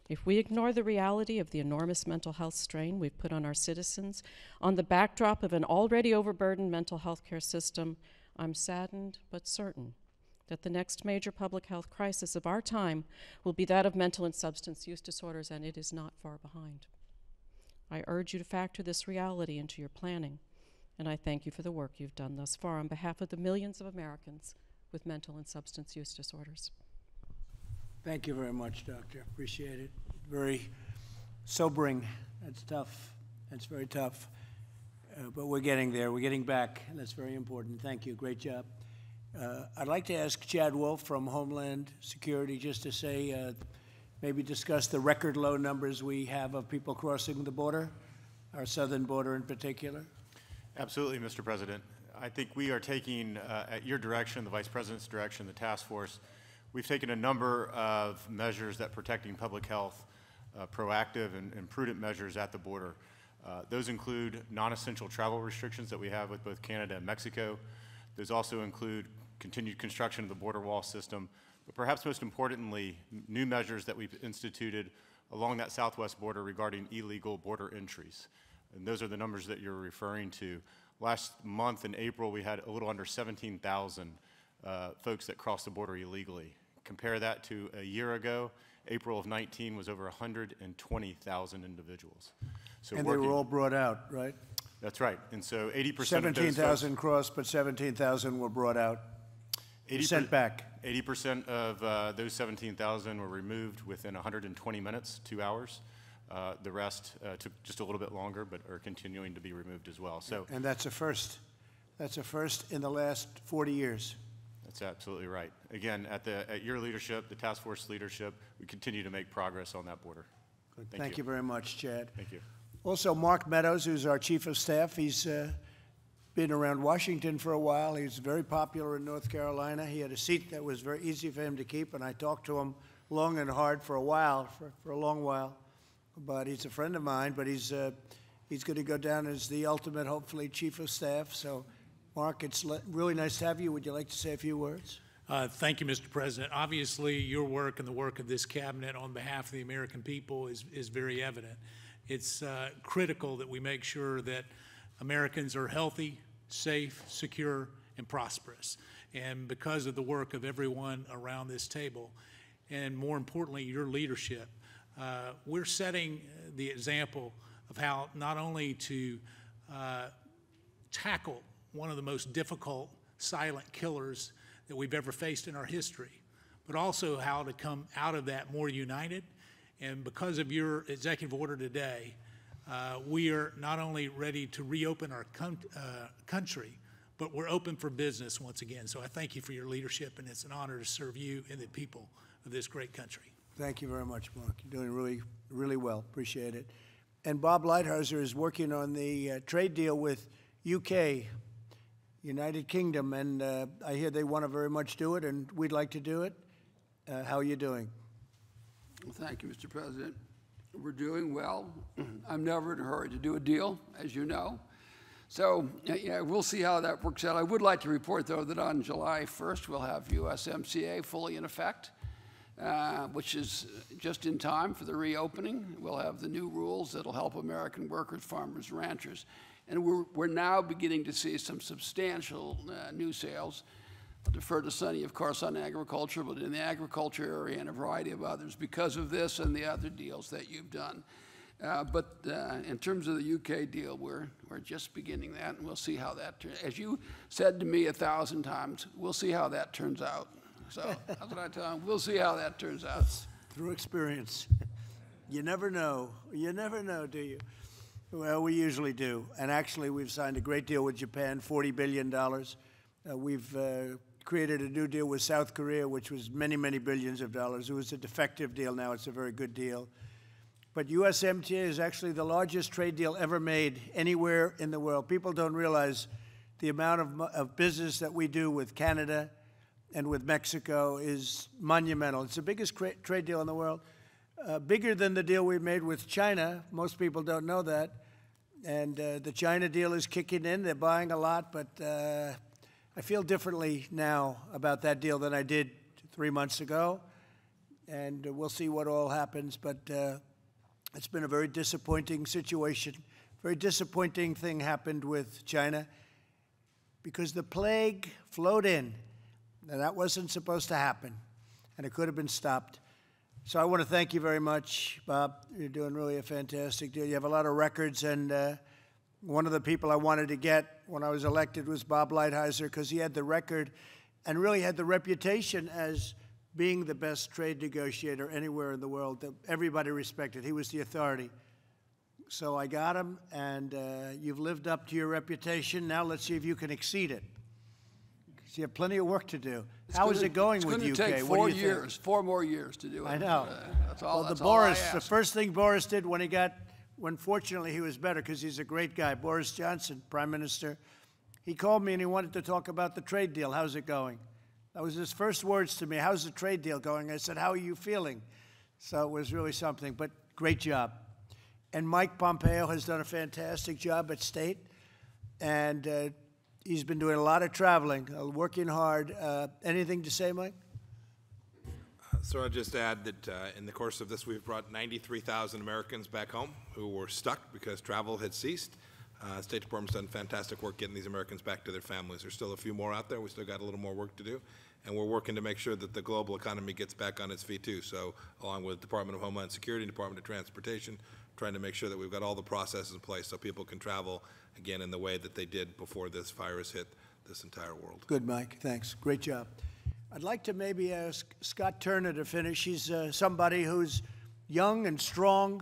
If we ignore the reality of the enormous mental health strain we've put on our citizens on the backdrop of an already overburdened mental health care system, I'm saddened but certain that the next major public health crisis of our time will be that of mental and substance use disorders, and it is not far behind. I urge you to factor this reality into your planning, and I thank you for the work you've done thus far on behalf of the millions of Americans with mental and substance use disorders. Thank you very much, Doctor. Appreciate it. Very sobering. That's tough. That's very tough. But we're getting there. We're getting back, and that's very important. Thank you. Great job. I'd like to ask Chad Wolf from Homeland Security just to say, maybe discuss the record low numbers we have of people crossing the border, our southern border in particular. Absolutely, Mr. President. I think we are taking, at your direction, the Vice President's direction, the task force, we've taken a number of measures that protecting public health, proactive and prudent measures at the border. Those include non-essential travel restrictions that we have with both Canada and Mexico. Those also include continued construction of the border wall system, but perhaps most importantly, new measures that we've instituted along that southwest border regarding illegal border entries. And those are the numbers that you're referring to. Last month in April, we had a little under 17,000 folks that crossed the border illegally. Compare that to a year ago, April of 19 was over 120,000 individuals. So and they were all brought out, right? That's right. And so 80% 17,000 crossed, but 17,000 were brought out, sent back. 80% of those 17,000 were removed within 120 minutes, 2 hours. The rest took just a little bit longer, but are continuing to be removed as well. So, and that's a first. That's a first in the last 40 years. That's absolutely right. Again, at your leadership, the task force leadership, we continue to make progress on that border. Good. Thank you very much, Chad. Thank you. Also, Mark Meadows, who's our chief of staff, he's been around Washington for a while. He's very popular in North Carolina. He had a seat that was very easy for him to keep, and I talked to him long and hard for a while, for a long while. But he's a friend of mine, but he's going to go down as the ultimate, hopefully, chief of staff. So, Mark, it's really nice to have you. Would you like to say a few words? Thank you, Mr. President. Obviously, your work and the work of this cabinet on behalf of the American people is very evident. It's critical that we make sure that Americans are healthy, safe, secure, and prosperous. And because of the work of everyone around this table, and more importantly, your leadership, we're setting the example of how not only to tackle one of the most difficult silent killers that we've ever faced in our history, but also how to come out of that more united. And because of your executive order today, we are not only ready to reopen our country, but we're open for business once again. So I thank you for your leadership, and it's an honor to serve you and the people of this great country. Thank you very much, Mark. You're doing really, really well. Appreciate it. And Bob Lighthizer is working on the trade deal with UK, United Kingdom, and I hear they want to very much do it, and we'd like to do it. How are you doing? Well, thank you, Mr. President. We're doing well. I'm never in a hurry to do a deal, as you know. So, yeah, we'll see how that works out. I would like to report, though, that on July 1st, we'll have USMCA fully in effect, which is just in time for the reopening. We'll have the new rules that'll help American workers, farmers, ranchers. And we're now beginning to see some substantial new sales. I'll defer to Sonny, of course, on agriculture, but in the agriculture area and a variety of others because of this and the other deals that you've done. But in terms of the UK deal, we're just beginning that, and we'll see how that turns out. As you said to me 1,000 times, we'll see how that turns out. So that's what I tell them. We'll see how that turns out. Through experience. You never know. You never know, do you? Well, we usually do. And actually, we've signed a great deal with Japan, $40 billion. We've created a new deal with South Korea, which was many, many billions of dollars. It was a defective deal. Now it's a very good deal. But USMCA is actually the largest trade deal ever made anywhere in the world. People don't realize the amount of business that we do with Canada and with Mexico is monumental. It's the biggest trade deal in the world. bigger than the deal we made with China. Most people don't know that. And the China deal is kicking in. They're buying a lot, but I feel differently now about that deal than I did 3 months ago. And we'll see what all happens, but it's been a very disappointing situation. Very disappointing thing happened with China because the plague flowed in, and that wasn't supposed to happen, and it could have been stopped. So I want to thank you very much, Bob. You're doing really a fantastic deal. You have a lot of records, and one of the people I wanted to get when I was elected was Bob Lighthizer, because he had the record and really had the reputation as being the best trade negotiator anywhere in the world that everybody respected. He was the authority. So I got him, and you've lived up to your reputation. Now let's see if you can exceed it. Because you have plenty of work to do. How is it going with UK? It's going to take 4 years, 4 more years to do it. I know. That's all. Well, That's the first thing Boris did when fortunately he was better, because he's a great guy, Boris Johnson, Prime Minister, he called me and he wanted to talk about the trade deal. How's it going? That was his first words to me. How's the trade deal going? I said, how are you feeling? So it was really something, but great job. And Mike Pompeo has done a fantastic job at State, and he's been doing a lot of traveling, working hard. Anything to say, Mike? So I'll just add that in the course of this, we've brought 93,000 Americans back home who were stuck because travel had ceased. State Department's done fantastic work getting these Americans back to their families. There's still a few more out there. We still got a little more work to do. And we're working to make sure that the global economy gets back on its feet, too. So along with Department of Homeland Security, Department of Transportation, trying to make sure that we've got all the processes in place so people can travel again in the way that they did before this virus hit this entire world. Good, Mike. Thanks. Great job. I'd like to maybe ask Scott Turner to finish. He's somebody who's young and strong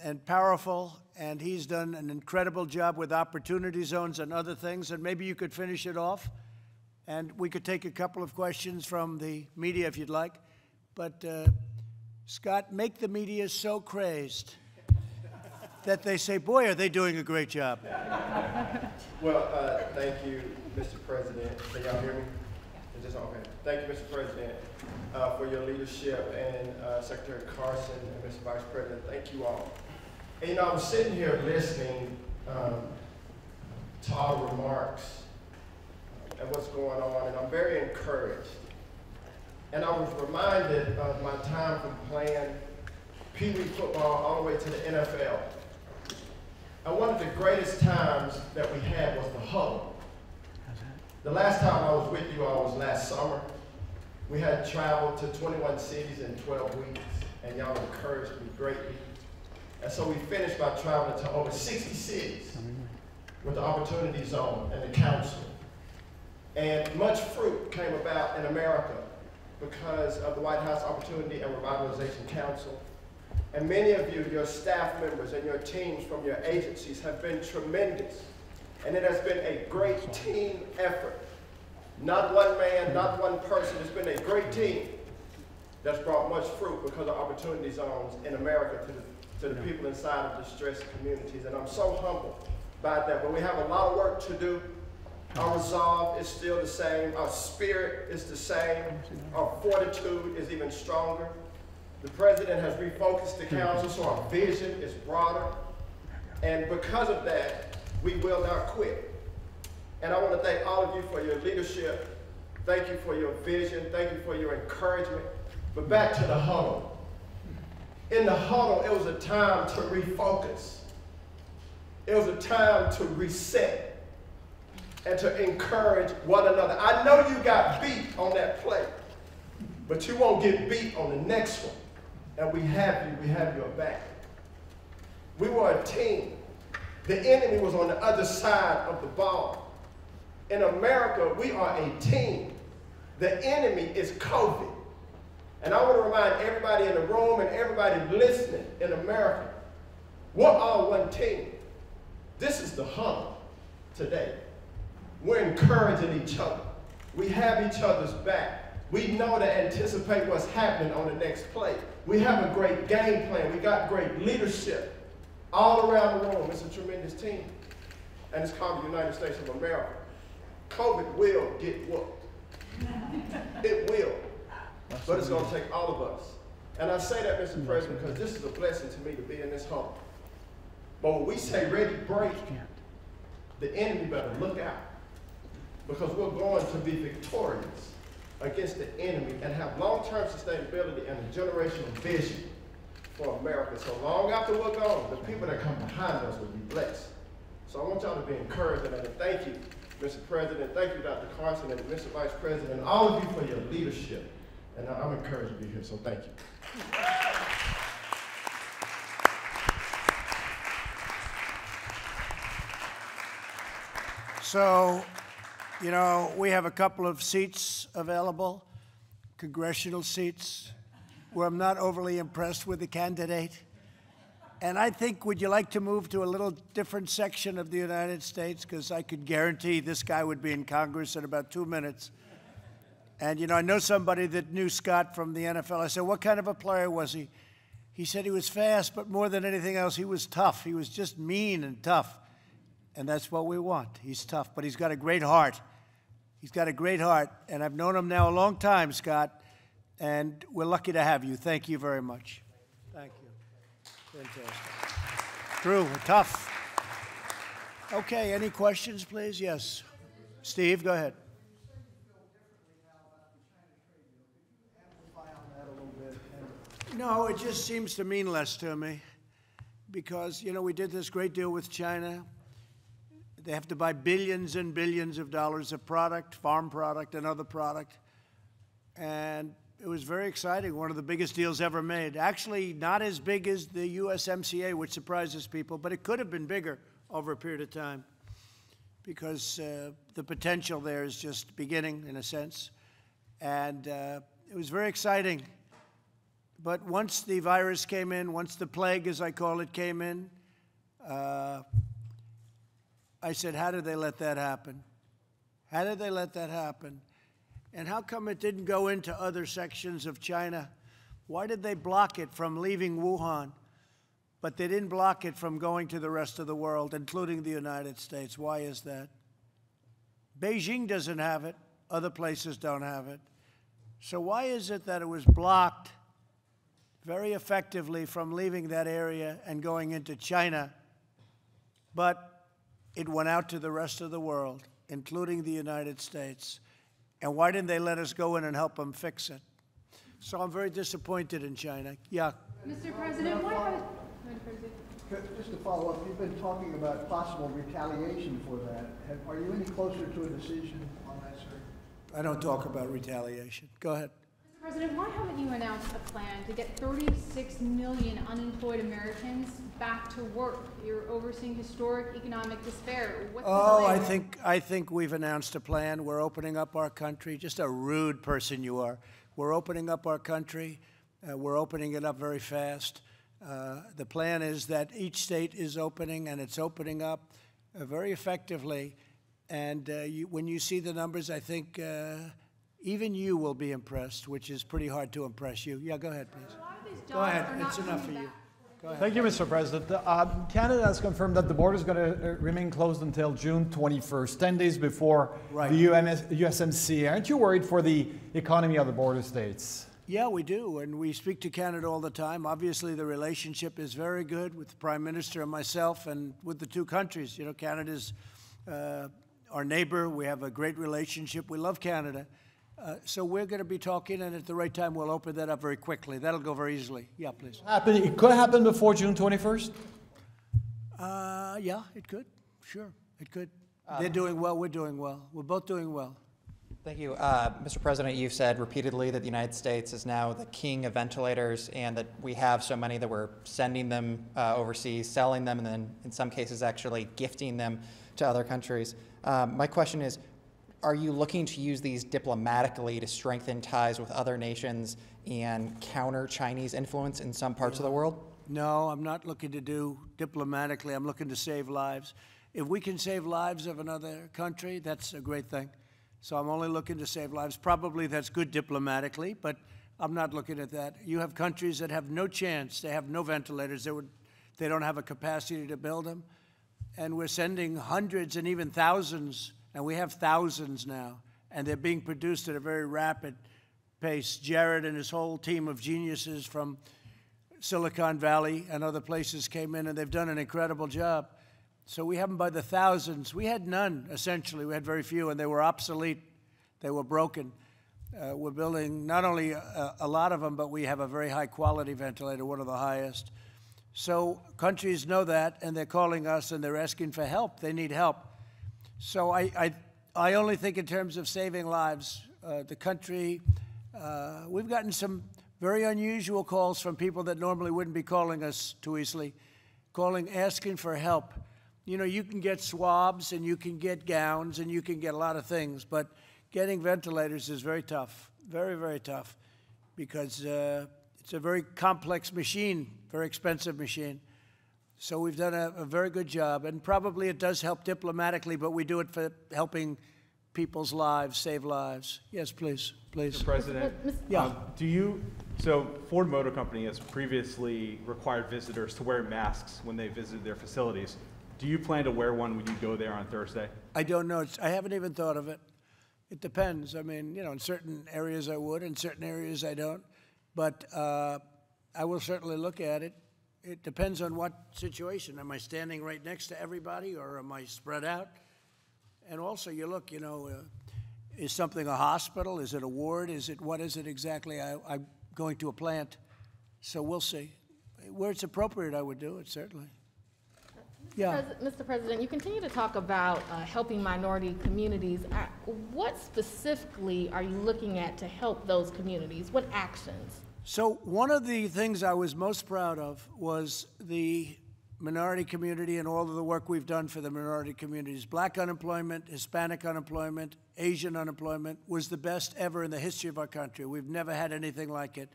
and powerful, and he's done an incredible job with opportunity zones and other things, and maybe you could finish it off. And we could take a couple of questions from the media if you'd like. But, Scott, make the media so crazed that they say, boy, are they doing a great job. Well, thank you, Mr. President. Can y'all hear me? Is this okay? Thank you, Mr. President, for your leadership, and Secretary Carson and Mr. Vice President, thank you all. And, you know, I was sitting here listening to all the remarks and what's going on, and I'm very encouraged. And I was reminded of my time from playing Pee Wee football all the way to the NFL. And one of the greatest times that we had was the huddle. The last time I was with you all was last summer. We had traveled to 21 cities in 12 weeks, and y'all encouraged me greatly. And so we finished by traveling to over 60 cities with the Opportunity Zone and the Council. And much fruit came about in America because of the White House Opportunity and Revitalization Council. And many of you, your staff members and your teams from your agencies have been tremendous. And it has been a great team effort. Not one man, not one person. It's been a great team that's brought much fruit because of opportunity zones in America to the people inside of distressed communities. And I'm so humbled by that. But we have a lot of work to do. Our resolve is still the same. Our spirit is the same. Our fortitude is even stronger. The president has refocused the council, so our vision is broader. And because of that, we will not quit. And I want to thank all of you for your leadership. Thank you for your vision. Thank you for your encouragement. But back to the huddle. In the huddle, it was a time to refocus. It was a time to reset and to encourage one another. I know you got beat on that play, but you won't get beat on the next one. And we have your back. We were a team. The enemy was on the other side of the ball. In America, we are a team. The enemy is COVID. And I want to remind everybody in the room and everybody listening in America, we're all one team. This is the huddle today. We're encouraging each other. We have each other's back. We know to anticipate what's happening on the next play. We have a great game plan. We got great leadership all around the room. It's a tremendous team. And it's called the United States of America. COVID will get whooped. It will. But it's going to take all of us And I say that, Mr. President, because this is a blessing to me to be in this home. But when we say ready, break, the enemy better look out, because we're going to be victorious against the enemy and have long-term sustainability and a generational vision for America. So long after we're gone, the people that come behind us will be blessed. So I want y'all to be encouraged, and thank you, Mr. President. Thank you, Dr. Carson, and Mr. Vice President, and all of you for your leadership. And I'm encouraged to be here, so thank you. So, you know, we have a couple of seats available, congressional seats, where I'm not overly impressed with the candidate. And I think, would you like to move to a little different section of the United States? Because I could guarantee this guy would be in Congress in about 2 minutes. And, you know, I know somebody that knew Scott from the NFL. I said, what kind of a player was he? He said he was fast, but more than anything else, he was tough. He was just mean and tough. And that's what we want. He's tough, but he's got a great heart. He's got a great heart. And I've known him now a long time, Scott. And we're lucky to have you. Thank you very much. Thank you. Fantastic. Drew, we're tough. Okay, any questions, please? Yes. Steve, go ahead. No, it just seems to mean less to me because, you know, we did this great deal with China. They have to buy billions and billions of dollars of product, farm product and other product. And it was very exciting, one of the biggest deals ever made. Actually, not as big as the USMCA, which surprises people, but it could have been bigger over a period of time because the potential there is just beginning, in a sense. And it was very exciting. But once the virus came in, once the plague, as I call it, came in, I said, how did they let that happen? How did they let that happen? And how come it didn't go into other sections of China? Why did they block it from leaving Wuhan, but they didn't block it from going to the rest of the world, including the United States? Why is that? Beijing doesn't have it. Other places don't have it. So why is it that it was blocked very effectively from leaving that area and going into China, but it went out to the rest of the world, including the United States? And why didn't they let us go in and help them fix it? So I'm very disappointed in China. Yeah. Mr. President, why haven't... Just to follow up, you've been talking about possible retaliation for that. Are you any closer to a decision on that, sir? I don't talk about retaliation. Go ahead. Mr. President, why haven't you announced a plan to get 36 million unemployed Americans back to work? You're overseeing historic economic despair. What's the delay? I think we've announced a plan. We're opening up our country. Just a rude person you are. We're opening up our country. We're opening it up very fast. The plan is that each state is opening, and it's opening up very effectively. And when you see the numbers, I think even you will be impressed, which is pretty hard to impress you. Yeah, go ahead, please. Go ahead. It's enough for you. Go ahead. Thank you, Mr. President. Canada has confirmed that the border is going to remain closed until June 21st, 10 days before the USMCA. Aren't you worried for the economy of the border states? Yeah, we do, and we speak to Canada all the time. Obviously, the relationship is very good with the Prime Minister and myself and with the two countries. You know, Canada's our neighbor. We have a great relationship. We love Canada. So we're going to be talking, and at the right time, we'll open that up very quickly. That'll go very easily. Yeah, please. It could happen before June 21st? Yeah, it could. Sure, it could. They're doing well. We're doing well. We're both doing well. Thank you. Mr. President, you've said repeatedly that the United States is now the king of ventilators and that we have so many that we're sending them overseas, selling them, and then in some cases actually gifting them to other countries. My question is, are you looking to use these diplomatically to strengthen ties with other nations and counter Chinese influence in some parts of the world? No, I'm not looking to do diplomatically. I'm looking to save lives. If we can save lives of another country, that's a great thing. So I'm only looking to save lives. Probably that's good diplomatically, but I'm not looking at that. You have countries that have no chance. They have no ventilators. They don't have a capacity to build them. And we're sending hundreds and even thousands, and we have thousands now, and they're being produced at a very rapid pace. Jared and his whole team of geniuses from Silicon Valley and other places came in, and they've done an incredible job. So we have them by the thousands. We had none, essentially. We had very few, and they were obsolete. They were broken. We're building not only a lot of them, but we have a very high-quality ventilator, one of the highest. So countries know that, and they're calling us, and they're asking for help. They need help. So I only think in terms of saving lives. The country, we've gotten some very unusual calls from people that normally wouldn't be calling us too easily, asking for help. You know, you can get swabs, and you can get gowns, and you can get a lot of things, but getting ventilators is very tough, very, very tough, because it's a very complex machine, very expensive machine. So we've done a very good job, and probably it does help diplomatically, but we do it for helping people's lives, save lives. Yes, please, please. Mr. President, yeah. So Ford Motor Company has previously required visitors to wear masks when they visit their facilities. Do you plan to wear one when you go there on Thursday? I don't know. I haven't even thought of it. It depends. I mean, you know, in certain areas I would, in certain areas I don't. But I will certainly look at it. It depends on what situation. Am I standing right next to everybody, or am I spread out? And also, you look, you know, is something a hospital? Is it a ward? What is it exactly? I'm going to a plant. So we'll see. Where it's appropriate, I would do it, certainly. Yeah. Mr. President, you continue to talk about helping minority communities. What specifically are you looking at to help those communities? What actions? So one of the things I was most proud of was the minority community and all of the work we've done for the minority communities. Black unemployment, Hispanic unemployment, Asian unemployment was the best ever in the history of our country. We've never had anything like it.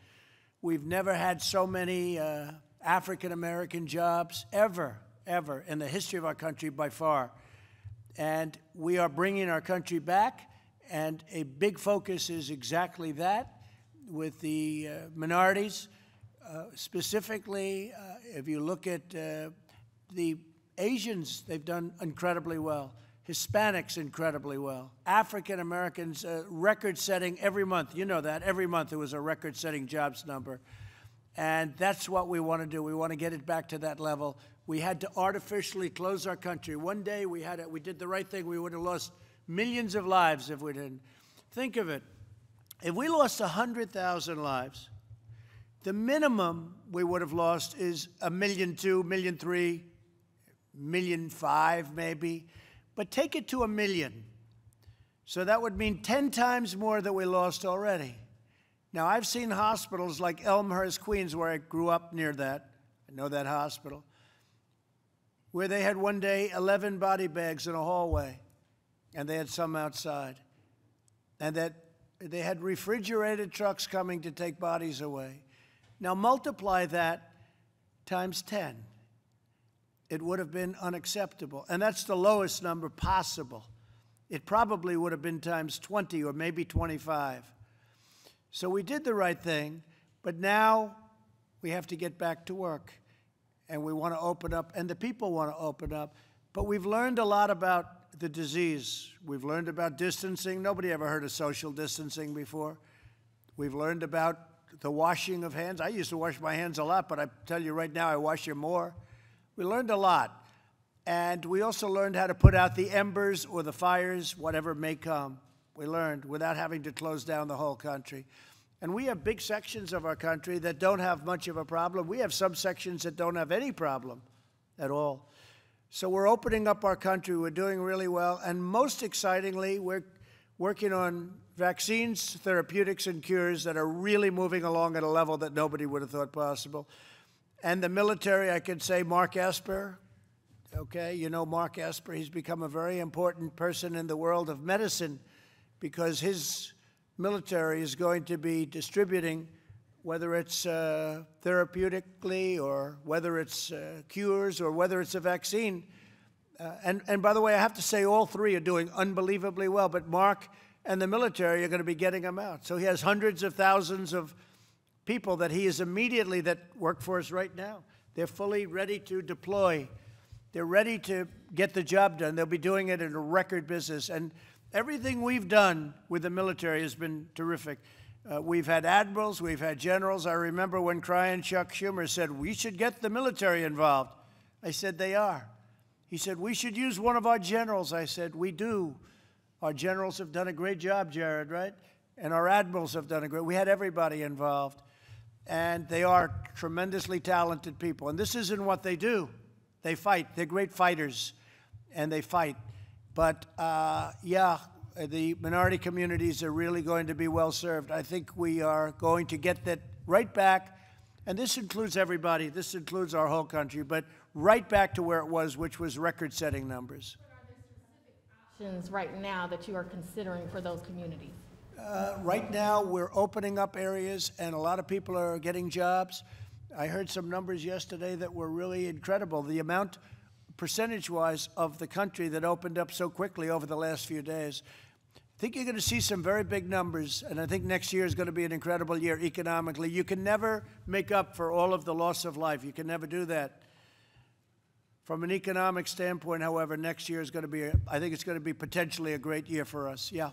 We've never had so many African-American jobs ever in the history of our country by far. And we are bringing our country back, and a big focus is exactly that with the minorities. Specifically, if you look at the Asians, they've done incredibly well. Hispanics, incredibly well. African Americans, record-setting every month. You know that. Every month there was a record-setting jobs number. And that's what we want to do. We want to get it back to that level. We had to artificially close our country. One day we did the right thing. We would have lost millions of lives if we didn't. Think of it. If we lost 100,000 lives, the minimum we would have lost is 1.2 million, 1.3 million, 1.5 million maybe. But take it to 1 million. So that would mean 10 times more that we lost already. Now, I've seen hospitals like Elmhurst, Queens, where I grew up near that. I know that hospital, where they had one day 11 body bags in a hallway, and they had some outside. And that they had refrigerated trucks coming to take bodies away. Now multiply that times 10. It would have been unacceptable. And that's the lowest number possible. It probably would have been times 20 or maybe 25. So we did the right thing, but now we have to get back to work. And we want to open up, and the people want to open up. But we've learned a lot about the disease. We've learned about distancing. Nobody ever heard of social distancing before. We've learned about the washing of hands. I used to wash my hands a lot, but I tell you right now, I wash them more. We learned a lot. And we also learned how to put out the embers or the fires, whatever may come. We learned without having to close down the whole country. And we have big sections of our country that don't have much of a problem. We have some sections that don't have any problem at all. So we're opening up our country. We're doing really well. And most excitingly, we're working on vaccines, therapeutics, and cures that are really moving along at a level that nobody would have thought possible. And the military, I could say Mark Esper. Okay, you know Mark Esper. He's become a very important person in the world of medicine because his military is going to be distributing, whether it's therapeutically or whether it's cures or whether it's a vaccine. And by the way, I have to say all three are doing unbelievably well, but Mark and the military are going to be getting them out. So he has hundreds of thousands of people that he is immediately that work for us right now. They're fully ready to deploy. They're ready to get the job done. They'll be doing it in a record business. And everything we've done with the military has been terrific. We've had admirals, we've had generals. I remember when crying Chuck Schumer said, we should get the military involved. I said, they are. He said, we should use one of our generals. I said, we do. Our generals have done a great job, Jared, right? And our admirals have done a great, we had everybody involved. And they are tremendously talented people. And this isn't what they do. They fight. They're great fighters, and they fight. But, yeah, the minority communities are really going to be well served. I think we are going to get that right back, and this includes everybody. This includes our whole country, but right back to where it was, which was record-setting numbers. What are the specific options right now that you are considering for those communities? Right now, we're opening up areas, and a lot of people are getting jobs. I heard some numbers yesterday that were really incredible. The amount, percentage-wise, of the country that opened up so quickly over the last few days. I think you're going to see some very big numbers, and I think next year is going to be an incredible year economically. You can never make up for all of the loss of life. You can never do that. From an economic standpoint, however, next year is going to be, I think it's going to be potentially a great year for us. Yeah.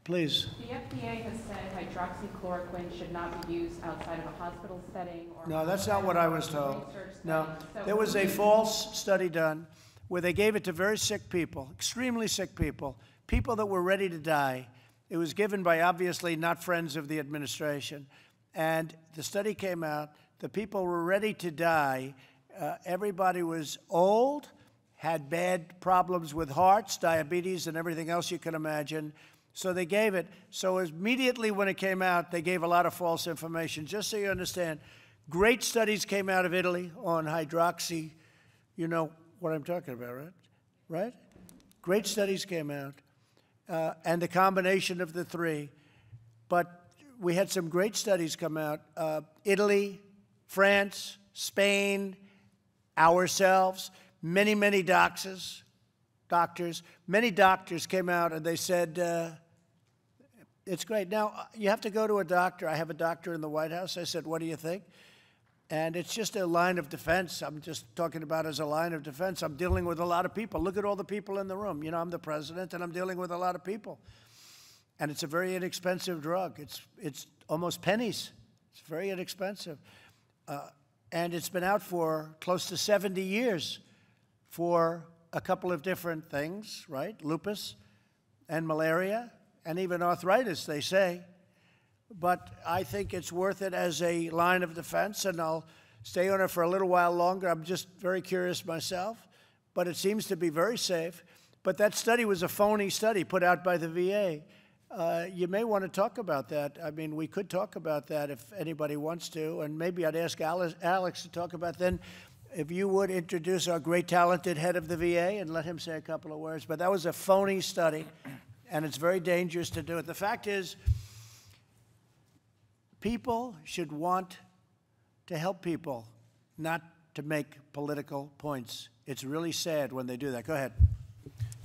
Please. The FDA has said hydroxychloroquine should not be used outside of a hospital setting. Or no, that's not what I was told. No, there was a false study done where they gave it to very sick people, extremely sick people, people that were ready to die. It was given by obviously not friends of the administration. And the study came out, the people were ready to die. Everybody was old, had bad problems with hearts, diabetes, and everything else you can imagine. So they gave it. So immediately when it came out, they gave a lot of false information. Just so you understand, great studies came out of Italy on hydroxy. You know what I'm talking about, right? Right? Great studies came out, and the combination of the three. But we had some great studies come out. Italy, France, Spain, ourselves, many, many doctors, many doctors came out and they said, it's great. Now, you have to go to a doctor. I have a doctor in the White House. I said, what do you think? And it's just a line of defense. I'm just talking about as a line of defense. I'm dealing with a lot of people. Look at all the people in the room. You know, I'm the president, and I'm dealing with a lot of people. And it's a very inexpensive drug. It's almost pennies. It's very inexpensive. And it's been out for close to 70 years for a couple of different things, right? Lupus and malaria and even arthritis, they say. But I think it's worth it as a line of defense, and I'll stay on it for a little while longer. I'm just very curious myself, but it seems to be very safe. But that study was a phony study put out by the VA. You may want to talk about that. I mean, we could talk about that if anybody wants to, and maybe I'd ask Alex to talk about then. If you would introduce our great talented head of the VA and let him say a couple of words. But that was a phony study, and it's very dangerous to do it. The fact is, people should want to help people, not to make political points. It's really sad when they do that. Go ahead.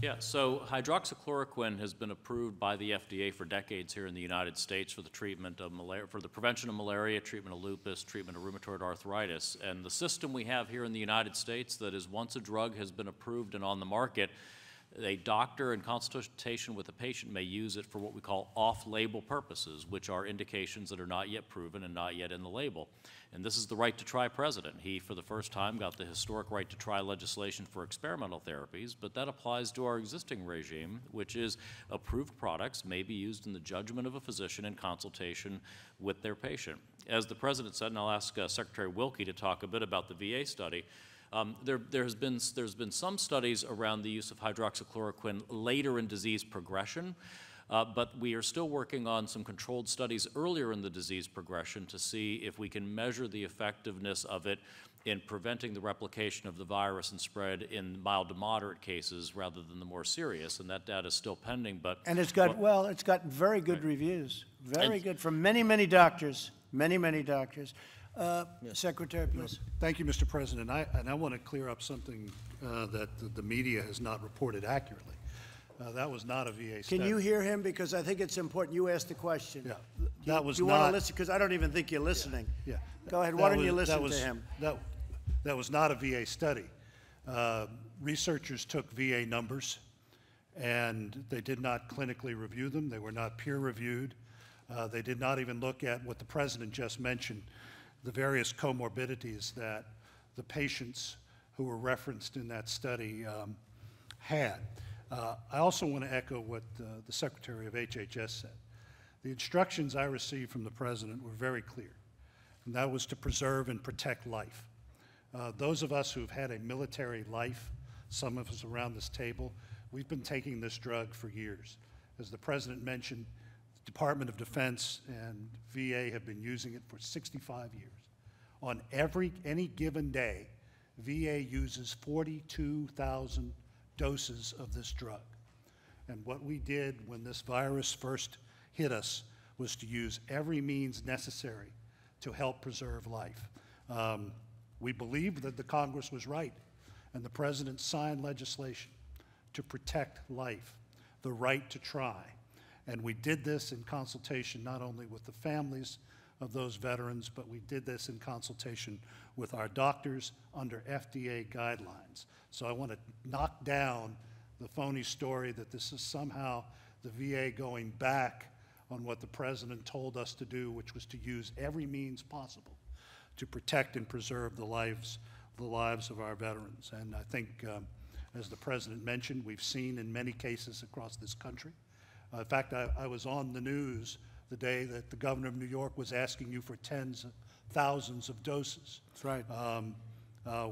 Yeah, so hydroxychloroquine has been approved by the FDA for decades here in the United States for the treatment of malaria, for the prevention of malaria, treatment of lupus, treatment of rheumatoid arthritis. And the system we have here in the United States that is once a drug has been approved and on the market, a doctor in consultation with a patient may use it for what we call off-label purposes, which are indications that are not yet proven and not yet in the label. And this is the right to try president. He, for the first time, got the historic right to try legislation for experimental therapies, but that applies to our existing regime, which is approved products may be used in the judgment of a physician in consultation with their patient. As the president said, and I'll ask Secretary Wilkie to talk a bit about the VA study, there's been some studies around the use of hydroxychloroquine later in disease progression, but we are still working on some controlled studies earlier in the disease progression to see if we can measure the effectiveness of it in preventing the replication of the virus and spread in mild to moderate cases rather than the more serious, and that data is still pending. And it's got, well, it's gotten very good reviews, very good from many, many doctors, many, many doctors. Secretary, please. Thank you, Mr. President. I want to clear up something that the media has not reported accurately. That was not a VA study. Can you hear him? Because I think it's important. You asked the question. Yeah, that was you not. Want to listen? Because I don't even think you're listening. Yeah. Go ahead. Why don't you listen to him? That was not a VA study. Researchers took VA numbers, and they did not clinically review them. They were not peer reviewed. They did not even look at what the president just mentioned, the various comorbidities that the patients who were referenced in that study had. I also want to echo what the Secretary of HHS said. The instructions I received from the president were very clear, and that was to preserve and protect life. Those of us who've had a military life, some of us around this table, we've been taking this drug for years. As the president mentioned, the Department of Defense and VA have been using it for 65 years. On any given day, VA uses 42,000 doses of this drug. And what we did when this virus first hit us was to use every means necessary to help preserve life. We believed that the Congress was right, and the president signed legislation to protect life, the right to try. And we did this in consultation not only with the families of those veterans, but we did this in consultation with our doctors under FDA guidelines. So I want to knock down the phony story that this is somehow the VA going back on what the president told us to do, which was to use every means possible to protect and preserve the lives of our veterans. And I think, as the president mentioned, we've seen in many cases across this country. In fact, I was on the news the day that the governor of New York was asking you for tens of thousands of doses. That's right.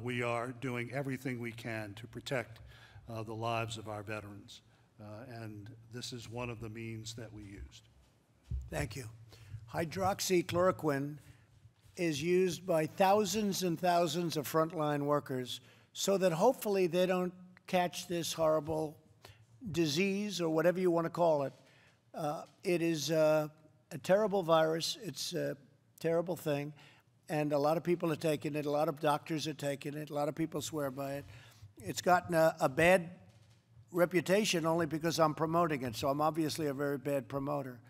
We are doing everything we can to protect the lives of our veterans, and this is one of the means that we used. Thank you. Hydroxychloroquine is used by thousands and thousands of frontline workers so that hopefully they don't catch this horrible disease or whatever you want to call it. It is a terrible virus. It's a terrible thing. And a lot of people are taking it. A lot of doctors are taking it. A lot of people swear by it. It's gotten a bad reputation only because I'm promoting it. So I'm obviously a very bad promoter.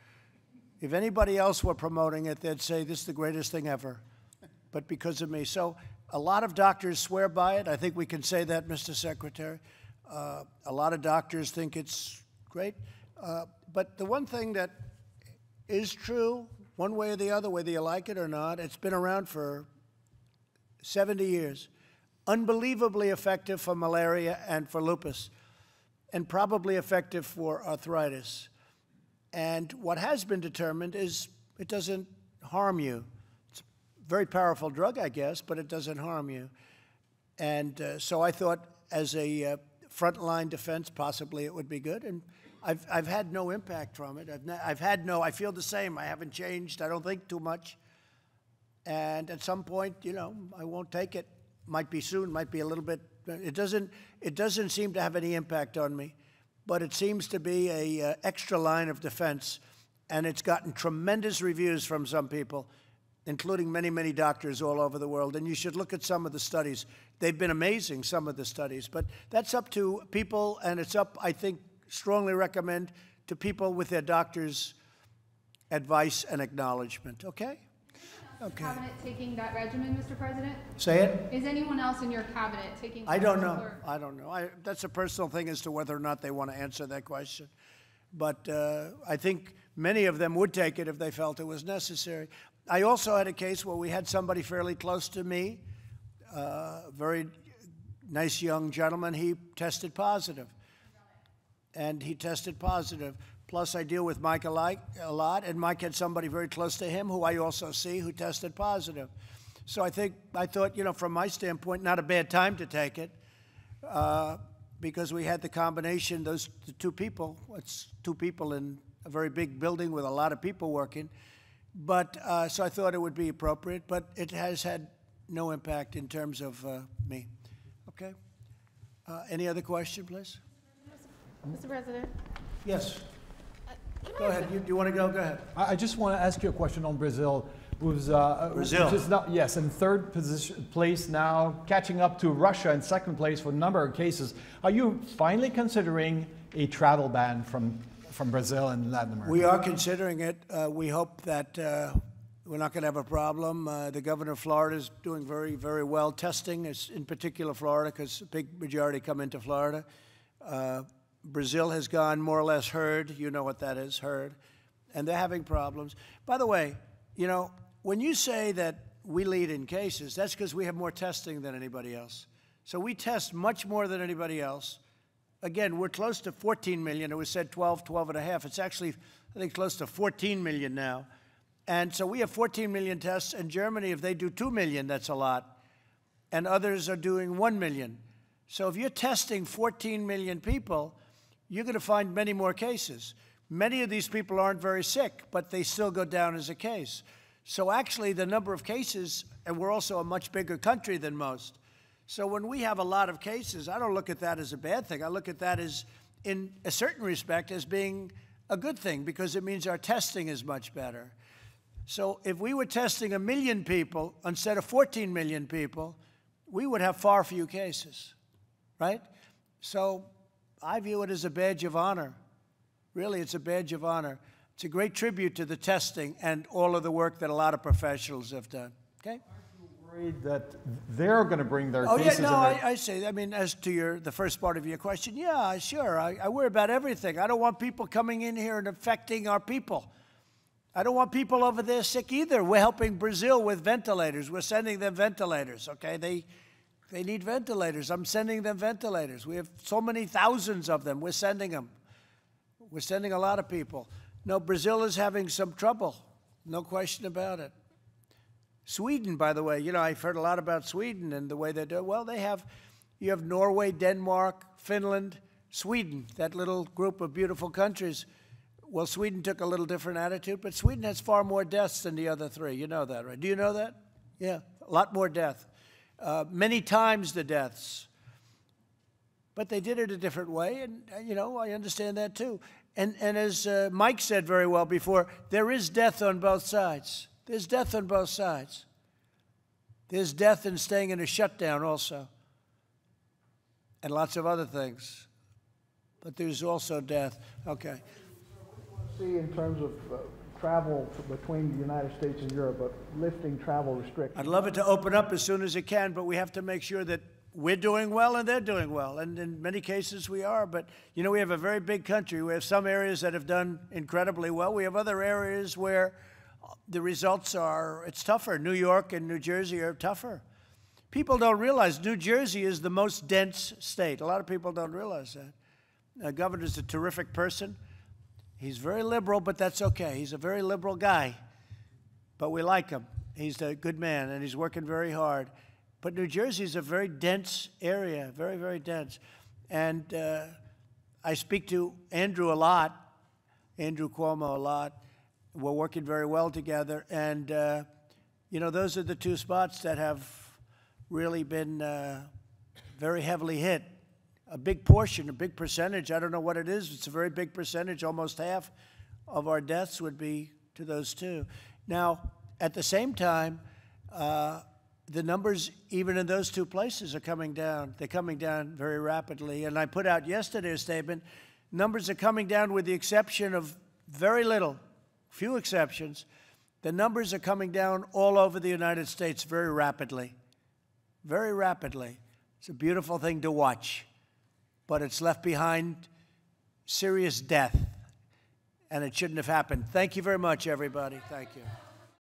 If anybody else were promoting it, they'd say this is the greatest thing ever. But because of me. So a lot of doctors swear by it. I think we can say that, Mr. Secretary. A lot of doctors think it's great. But the one thing that is true, one way or the other, whether you like it or not, it's been around for 70 years. Unbelievably effective for malaria and for lupus, and probably effective for arthritis. And what has been determined is it doesn't harm you. It's a very powerful drug, I guess, but it doesn't harm you. And so I thought as a frontline defense, possibly it would be good. And I've had no impact from it. I feel the same. I haven't changed. I don't think too much. And at some point, you know, I won't take it. Might be soon, might be a little bit. It doesn't seem to have any impact on me. But it seems to be a extra line of defense, and it's gotten tremendous reviews from some people, including many, many doctors all over the world. And you should look at some of the studies. They've been amazing, some of the studies. But that's up to people, and it's up, I think, strongly recommend to people with their doctor's advice and acknowledgement. Okay? Okay. Cabinet taking that regimen, Mr. President? Say it? Is anyone else in your cabinet taking? I don't know. I don't know. That's a personal thing as to whether or not they want to answer that question. But I think many of them would take it if they felt it was necessary. I also had a case where we had somebody fairly close to me, a very nice young gentleman. He tested positive. And he tested positive. Plus, I deal with Mike a lot, and Mike had somebody very close to him who I also see who tested positive. So I thought, you know, from my standpoint, not a bad time to take it, because we had the combination, the two people. It's two people in a very big building with a lot of people working. But so I thought it would be appropriate, but it has had no impact in terms of me. Okay? Any other question, please? Mr. President? Yes. Go ahead. Do you want to go? Go ahead. I just want to ask you a question on Brazil. Who's, Brazil. Which is now, yes, in third place now, catching up to Russia in second place for a number of cases. Are you finally considering a travel ban from Brazil and Latin America? We are considering it. We hope that we're not going to have a problem. The governor of Florida is doing very, very well testing, in particular Florida, because a big majority come into Florida. Brazil has gone more or less herd. You know what that is, herd. and they're having problems. By the way, you know, when you say that we lead in cases, that's because we have more testing than anybody else. So we test much more than anybody else. Again, we're close to 14 million. It was said 12, 12 and a half. It's actually, I think, close to 14 million now. And so we have 14 million tests. And Germany, if they do 2 million, that's a lot. And others are doing 1 million. So if you're testing 14 million people, you're going to find many more cases. Many of these people aren't very sick, but they still go down as a case. So actually, the number of cases, and we're also a much bigger country than most. So when we have a lot of cases, I don't look at that as a bad thing. I look at that as, in a certain respect, as being a good thing, because it means our testing is much better. So if we were testing 1 million people instead of 14 million people, we would have far fewer cases, right? So I view it as a badge of honor. Really, it's a badge of honor. It's a great tribute to the testing and all of the work that a lot of professionals have done, okay? Worried that they're going to bring their cases? Oh, yeah, no, I say, I mean, as to the first part of your question, yeah, sure. I worry about everything. I don't want people coming in here and affecting our people. I don't want people over there sick either. We're helping Brazil with ventilators. We're sending them ventilators, okay? They need ventilators. I'm sending them ventilators. We have so many thousands of them. We're sending them. We're sending a lot of people. No, Brazil is having some trouble. No question about it. Sweden, by the way, you know, I've heard a lot about Sweden and the way they do it. Well, you have Norway, Denmark, Finland, Sweden, that little group of beautiful countries. Well, Sweden took a little different attitude, but Sweden has far more deaths than the other three. You know that, right? Do you know that? Yeah, a lot more death. Many times the deaths. But they did it a different way, and, you know, I understand that too. And as Mike said very well before, there is death on both sides. There's death on both sides. There's death in staying in a shutdown also, and lots of other things. But there's also death. Okay. See, in terms of travel between the United States and Europe, but lifting travel restrictions. I'd love it to open up as soon as it can, but we have to make sure that we're doing well and they're doing well. And in many cases we are. But, you know, we have a very big country. We have some areas that have done incredibly well. We have other areas where the results are, it's tougher. New York and New Jersey are tougher. People don't realize New Jersey is the most dense state. A lot of people don't realize that. The governor's a terrific person. He's very liberal, but that's okay. He's a very liberal guy, but we like him. He's a good man, and he's working very hard. But New Jersey is a very dense area, very, very dense. And I speak to Andrew a lot, Andrew Cuomo a lot. We're working very well together. And, you know, those are the two spots that have really been very heavily hit. A big portion, a big percentage, I don't know what it is. It's a very big percentage. Almost half of our deaths would be to those two. Now, at the same time, the numbers, even in those two places, are coming down. They're coming down very rapidly. And I put out yesterday a statement. Numbers are coming down with the exception of very little, few exceptions. The numbers are coming down all over the United States very rapidly. Very rapidly. It's a beautiful thing to watch. But it's left behind serious death. And it shouldn't have happened. Thank you very much, everybody. Thank you.